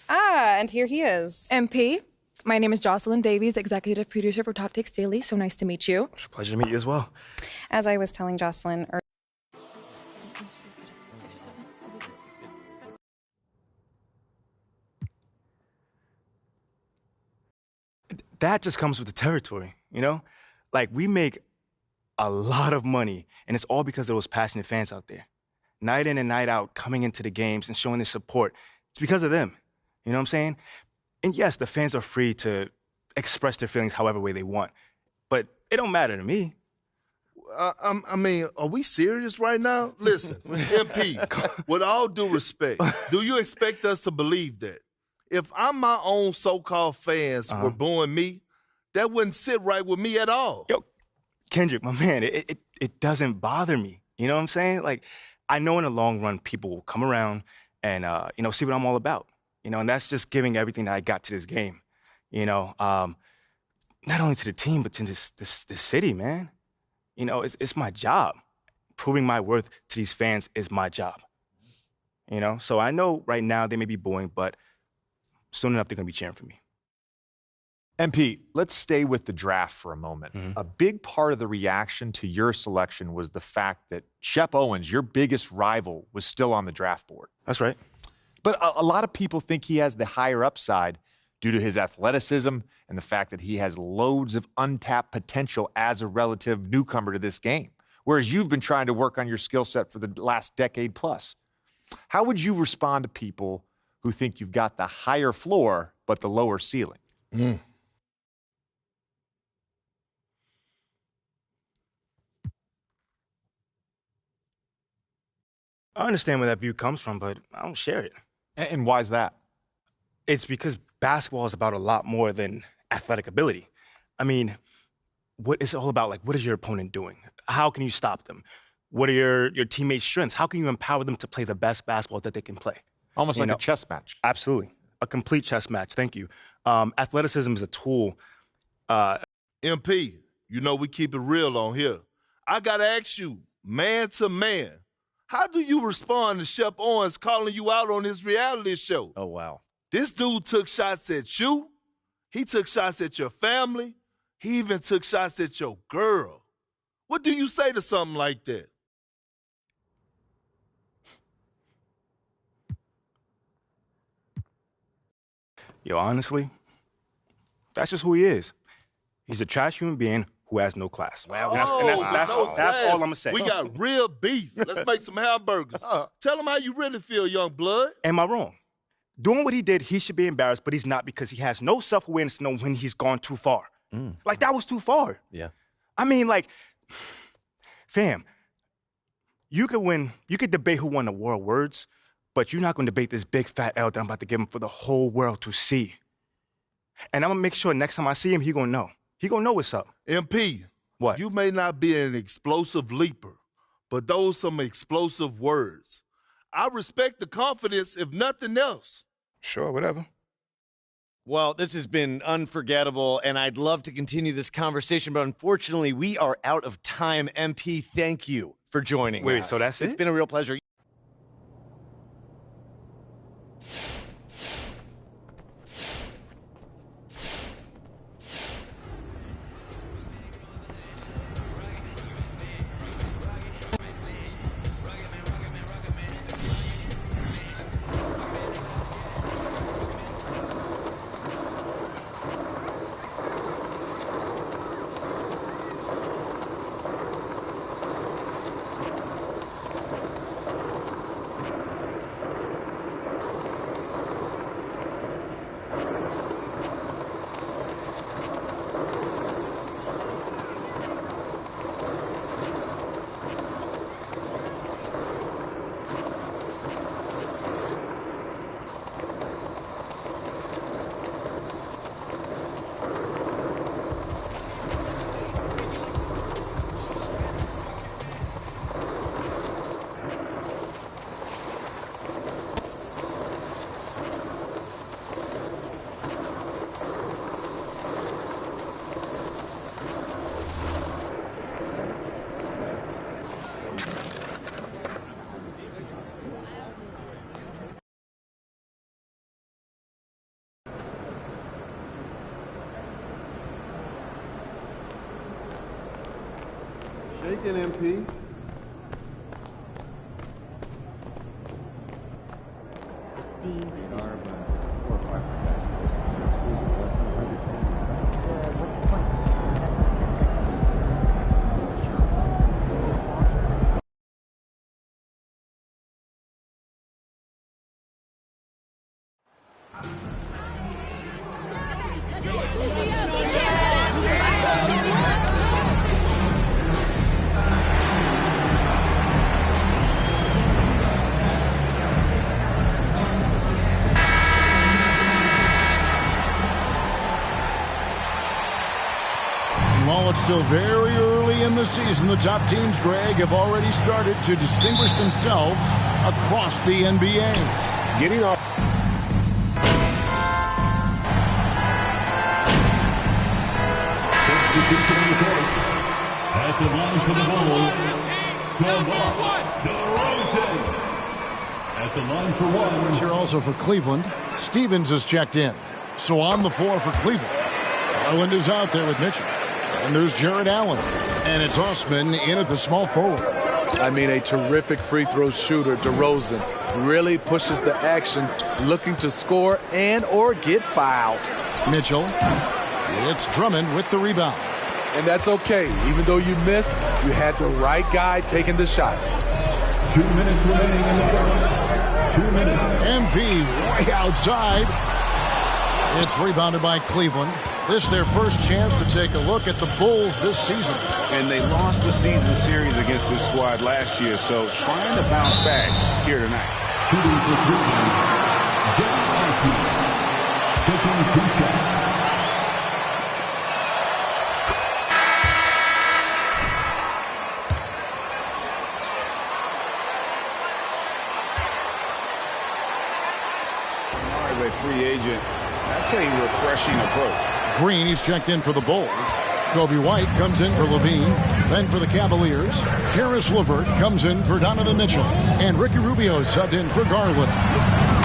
and here he is. MP, my name is Jocelyn Davies, executive producer for Top Takes Daily. So nice to meet you. It's a pleasure to meet you as well. As I was telling Jocelyn earlier, That just comes with the territory, you know? Like, we make a lot of money, and it's all because of those passionate fans out there. Night in and night out, coming into the games and showing their support. It's because of them. You know what I'm saying? And yes, the fans are free to express their feelings however way they want, but it don't matter to me. I mean, are we serious right now? Listen, MP, with all due respect, do you expect us to believe that? If I'm my own so-called fans were booing me, that wouldn't sit right with me at all. Yo, Kendrick, my man, it doesn't bother me. You know what I'm saying? Like, I know in the long run, people will come around and, see what I'm all about. You know, and that's just giving everything that I got to this game. You know, not only to the team, but to this city, man. You know, it's my job. Proving my worth to these fans is my job. You know, so I know right now they may be booing, but soon enough they're going to be cheering for me. MP, let's stay with the draft for a moment. A big part of the reaction to your selection was the fact that Shep Owens, your biggest rival, was still on the draft board. That's right. But a lot of people think he has the higher upside due to his athleticism and the fact that he has loads of untapped potential as a relative newcomer to this game, whereas you've been trying to work on your skill set for the last decade plus. How would you respond to people who think you've got the higher floor but the lower ceiling? I understand where that view comes from, but I don't share it. And why is that? It's because basketball is about a lot more than athletic ability. I mean, what is it all about? Like, what is your opponent doing? How can you stop them? What are your teammates' strengths? How can you empower them to play the best basketball that they can play? Almost like a chess match. Absolutely. A complete chess match. Thank you. Athleticism is a tool. MP, you know we keep it real on here. I got to ask you, man to man, how do you respond to Shep Owens calling you out on his reality show? Oh, wow. This dude took shots at you. He took shots at your family. He even took shots at your girl. What do you say to something like that? Yo, honestly, that's just who he is. He's a trash human being who has no class. That's all I'm going to say. We got real beef. Let's make some hamburgers. Tell him how you really feel, young blood. Am I wrong? Doing what he did, he should be embarrassed, but he's not because he has no self-awareness to know when he's gone too far. Like, that was too far. Yeah. I mean, like, fam, you could debate who won the war of words, but you're not going to debate this big fat L that I'm about to give him for the whole world to see. And I'm going to make sure next time I see him, he going to know. He going to know what's up. MP. What? You may not be an explosive leaper, but those some explosive words. I respect the confidence, if nothing else. Sure, whatever. Well, this has been unforgettable, and I'd love to continue this conversation, but unfortunately, we are out of time. MP, thank you for joining us. Wait, so that's it? It's been a real pleasure. Shaking, MP. While it's still very early in the season, the top teams, Greg, have already started to distinguish themselves across the NBA. Getting off. At the line for the Bulls, DeRozan. At the line for one. Here also for Cleveland, Stevens is checked in. So on the floor for Cleveland, Garland is out there with Mitchell. And there's Jared Allen. And it's Osman in at the small forward. I mean, a terrific free throw shooter, DeRozan, really pushes the action, looking to score and or get fouled. Mitchell, it's Drummond with the rebound. And that's okay. Even though you missed, you had the right guy taking the shot. 2 minutes remaining in the first. 2 minutes. MP way outside. It's rebounded by Cleveland. This is their first chance to take a look at the Bulls this season. And they lost the season series against this squad last year, so trying to bounce back here tonight. Shooting for Cleveland, taking 2 shots. As a free agent, that's a refreshing approach. Green, he's checked in for the Bulls. Kobe White comes in for Levine. Then for the Cavaliers, Karis LeVert comes in for Donovan Mitchell. And Ricky Rubio subbed in for Garland.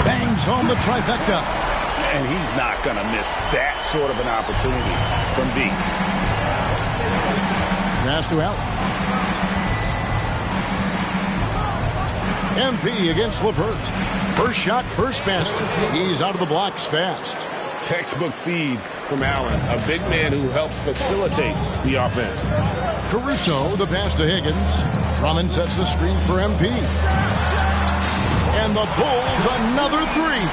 Bangs home the trifecta. And he's not going to miss that sort of an opportunity from deep. Pass to Allen. MP against Levert. First shot, first basket. He's out of the blocks fast. Textbook feed from Allen, a big man who helps facilitate the offense. Caruso, the pass to Higgins. Drummond sets the screen for MP. And the Bulls, another three.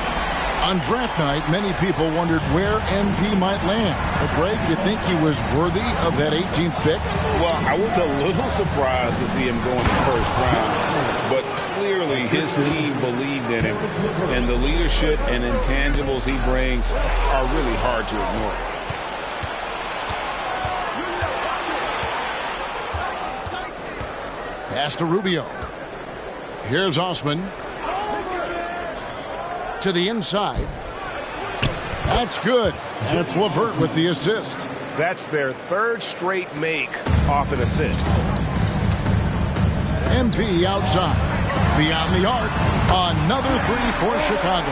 On draft night, many people wondered where MP might land. But, Greg, you think he was worthy of that 18th pick? Well, I was a little surprised to see him go in the first round. But clearly his team believed in him. And the leadership and intangibles he brings are really hard to ignore. Pass to Rubio. Here's Osman. To the inside. That's good. And it's Levert with the assist. That's their third straight make off an assist. MP outside. Beyond the arc. Another three for Chicago.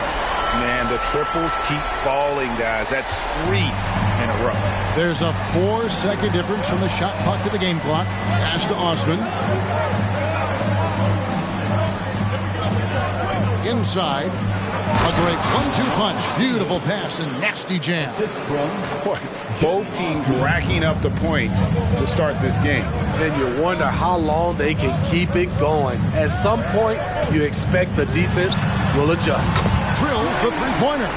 Man, the triples keep falling, guys. That's 3 in a row. There's a 4-second difference from the shot clock to the game clock. Pass to Osman. Inside. A great 1-2 punch. Beautiful pass and nasty jam. Both teams racking up the points to start this game. Then you wonder how long they can keep it going. At some point, you expect the defense will adjust. Drills the three-pointer.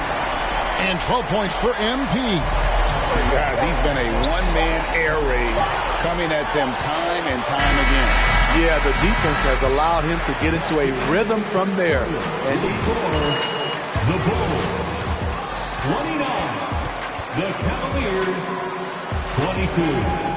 And 12 points for MP. Guys, he's been a one-man air raid coming at them time and time again. Yeah, the defense has allowed him to get into a rhythm from there. And the Bulls, 29. The Cavaliers, 22.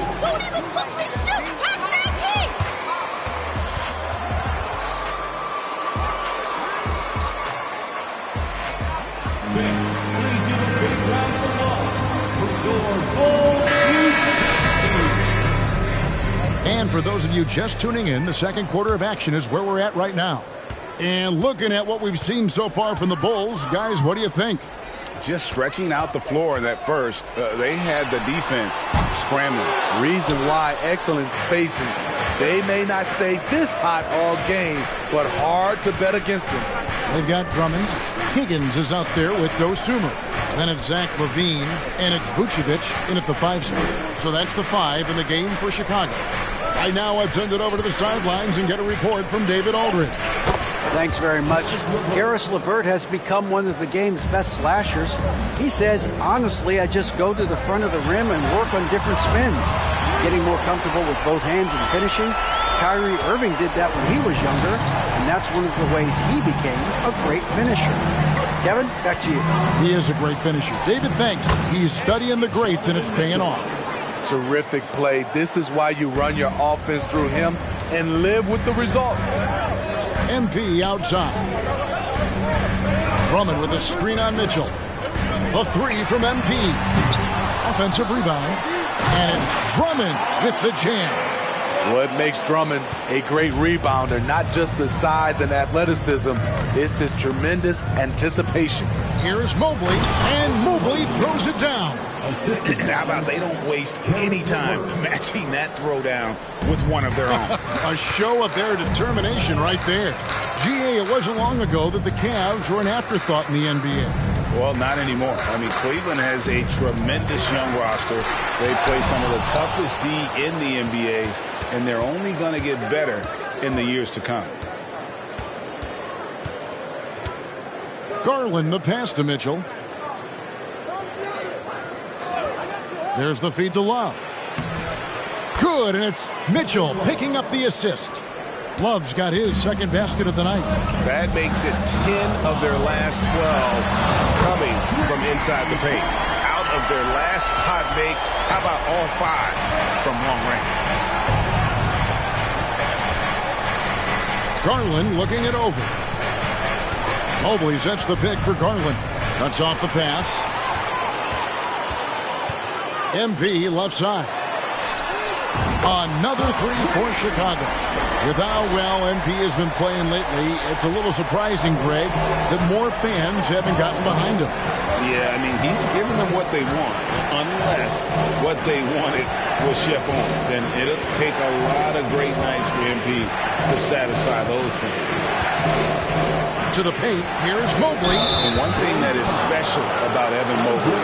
And for those of you just tuning in, the second quarter of action is where we're at right now. And looking at what we've seen so far from the Bulls, guys, what do you think? Just stretching out the floor that first. They had the defense scrambling. Reason why, excellent spacing. They may not stay this hot all game, but hard to bet against them. They've got Drummond. Higgins is out there with Dosumer. Then it's Zach LaVine, and it's Vucevic in at the 5 spot. So that's the 5 in the game for Chicago. Right now, let's send it over to the sidelines and get a report from David Aldridge. Thanks very much. Karis LeVert has become one of the game's best slashers. He says, honestly, I just go to the front of the rim and work on different spins, getting more comfortable with both hands and finishing. Kyrie Irving did that when he was younger, and that's one of the ways he became a great finisher. Kevin, back to you. He is a great finisher. David, thanks. He's studying the greats, and it's paying off. Terrific play. This is why you run your offense through him and live with the results. MP outside. Drummond with a screen on Mitchell. The 3 from MP. Offensive rebound. And it's Drummond with the jam. What makes Drummond a great rebounder, not just the size and athleticism, it's his tremendous anticipation. Here's Mobley, and Mobley throws it down. How about they don't waste any time matching that throwdown with one of their own? A show of their determination right there. GA, it wasn't long ago that the Cavs were an afterthought in the NBA. Well, not anymore. I mean, Cleveland has a tremendous young roster. They play some of the toughest D in the NBA, and they're only going to get better in the years to come. Garland, the pass to Mitchell. There's the feed to Love. Good, and it's Mitchell picking up the assist. Love's got his second basket of the night. That makes it 10 of their last 12 coming from inside the paint. Out of their last 5 makes, how about all 5 from long range? Garland looking it over. Mobley sets the pick for Garland. Cuts off the pass. MP left side. Another 3 for Chicago. With how well MP has been playing lately, it's a little surprising, Greg, that more fans haven't gotten behind him. Yeah, I mean, he's giving them what they want, unless what they wanted will ship on. Then it'll take a lot of great nights for MP to satisfy those fans. To the paint, here's Mobley. And one thing that is special about Evan Mobley.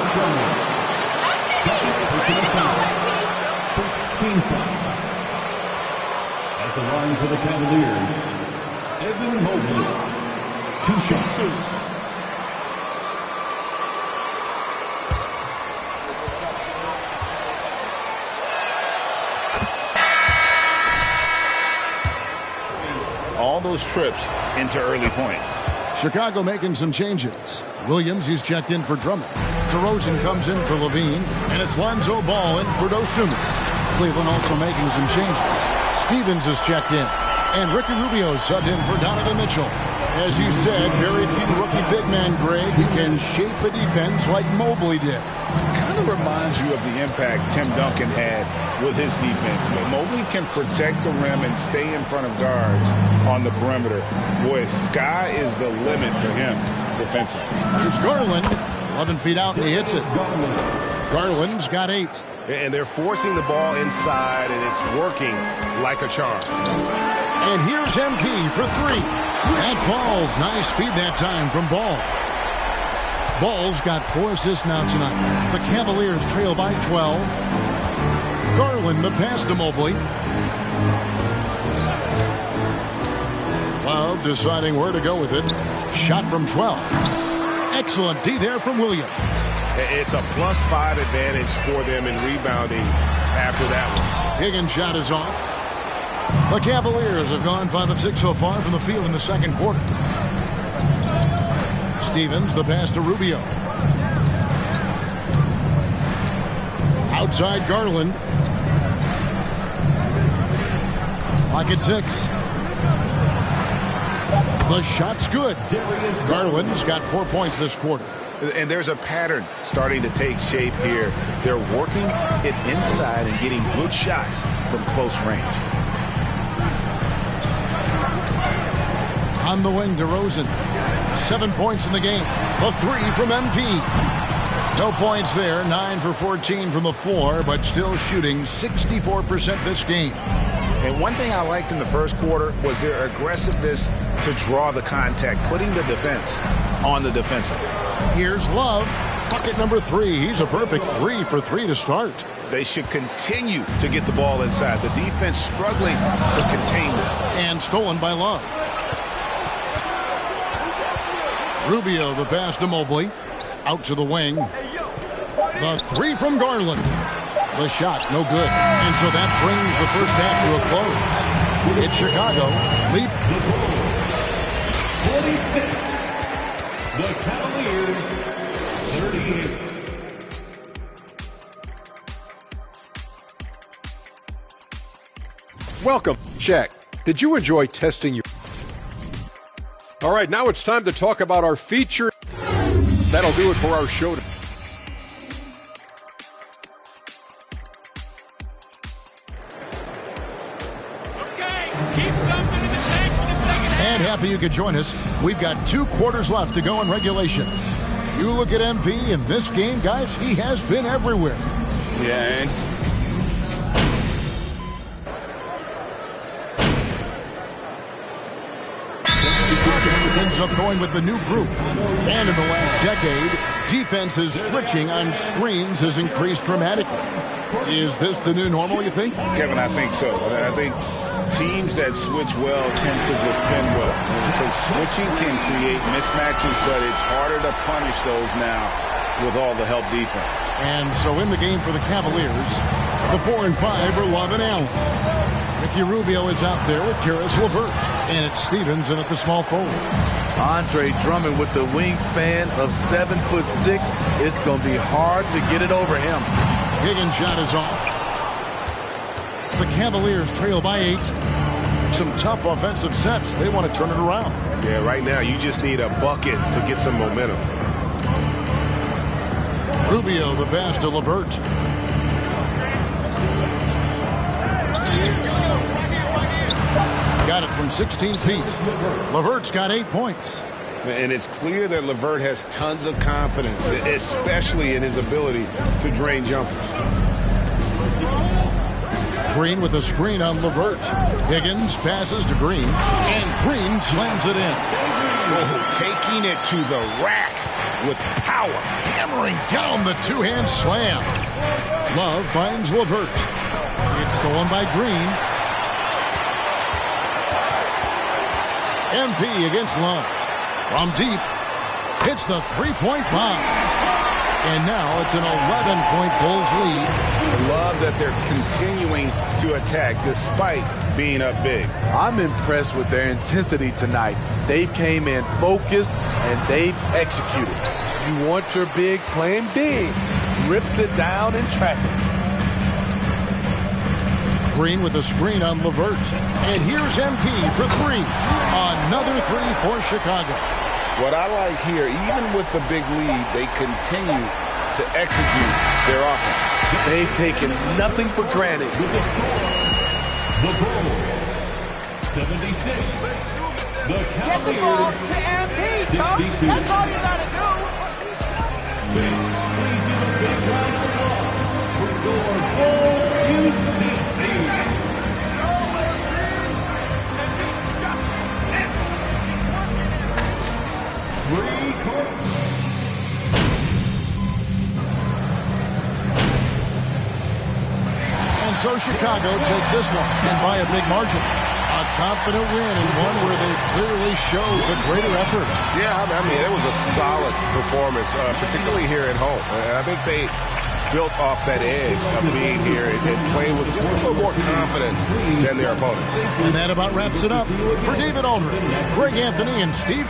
At the line for the Cavaliers, Evan Mobley. 2 shots. All those trips into early points. Chicago making some changes. Williams, he's checked in for Drummond. DeRozan comes in for Levine, and it's Lonzo Ball in for Dosunmu. Cleveland also making some changes. Stevens is checked in, and Ricky Rubio subbed in for Donovan Mitchell. As you said, very few rookie big man, Greg, can shape a defense like Mobley did. Kind of reminds you of the impact Tim Duncan had with his defense. But Mobley can protect the rim and stay in front of guards on the perimeter. Boy, sky is the limit for him defensively. Here's Garland, 11 feet out, and he hits it. Garland's got 8. And they're forcing the ball inside, and it's working like a charm. And here's MP for 3. That falls. Nice feed that time from Ball. Ball's got 4 assists now tonight. The Cavaliers trail by 12. Garland, the pass to Mobley. Love deciding where to go with it. Shot from 12. Excellent D there from Williams. It's a +5 advantage for them in rebounding after that one. Higgins' shot is off. The Cavaliers have gone 5 of 6 so far from the field in the second quarter. Stevens, the pass to Rubio. Outside Garland. Clock at 6. The shot's good. Garland's got 4 points this quarter. And there's a pattern starting to take shape here. They're working it inside and getting good shots from close range. On the wing, DeRozan. 7 points in the game. A 3 from MP. No points there. 9 for 14 from the floor, but still shooting 64% this game. And one thing I liked in the first quarter was their aggressiveness to draw the contact, putting the defense on the defensive. Here's Love. Bucket number 3. He's a perfect 3 for 3 to start. They should continue to get the ball inside. The defense struggling to contain it. And stolen by Love. Rubio, the pass to Mobley. Out to the wing. The 3 from Garland. The shot, no good. And so that brings the first half to a close. It's Chicago. Lead. 46. The Cavaliers, 38. Welcome. Shaq, did you enjoy testing your... All right, now it's time to talk about our feature. That'll do it for our show. And happy you could join us. We've got 2 quarters left to go in regulation. You look at MP in this game, guys, he has been everywhere. Yeah, and ends up going with the new group. And in the last decade, defenses switching on screens has increased dramatically. Is this the new normal, you think? Kevin, I think so. I think teams that switch well tend to defend well. Because switching can create mismatches, but it's harder to punish those now with all the help defense. And so in the game for the Cavaliers, the 4 and 5 are Love and Allen. Ricky Rubio is out there with Karis LeVert. And it's Stevens in at the small forward. Andre Drummond with the wingspan of 7'6". It's going to be hard to get it over him. Higgins' shot is off. The Cavaliers trail by 8. Some tough offensive sets. They want to turn it around. Yeah, right now you just need a bucket to get some momentum. Rubio, the pass to LeVert. Got it from 16 feet. LeVert's got 8 points. And it's clear that LeVert has tons of confidence, especially in his ability to drain jumpers. Green with a screen on LeVert. Higgins passes to Green, and Green slams it in. Oh, taking it to the rack with power. Hammering down the two-hand slam. Love finds LeVert. It's stolen by Green. MP against Love. From deep, hits the three-point bomb. And now it's an 11-point Bulls lead. I love that they're continuing to attack despite being up big. I'm impressed with their intensity tonight. They've came in focused and they've executed. You want your bigs playing big. Rips it down in traffic. Green with a screen on LeVert. And here's MP for three. Another three for Chicago. What I like here, even with the big lead, they continue to execute their offense. They've taken nothing for granted. The Bulls, 76. The Get the ball to MP, coach. That's all you got to do. Please give a big round of applause for your Bulls UCC. And so Chicago takes this one, and by a big margin. A confident win, and one where they clearly showed the greater effort. Yeah, I mean, it was a solid performance, particularly here at home. And I think they built off that edge of being here and playing with just a little more confidence than their opponent. And that about wraps it up. For David Aldridge, Greg Anthony, and Steve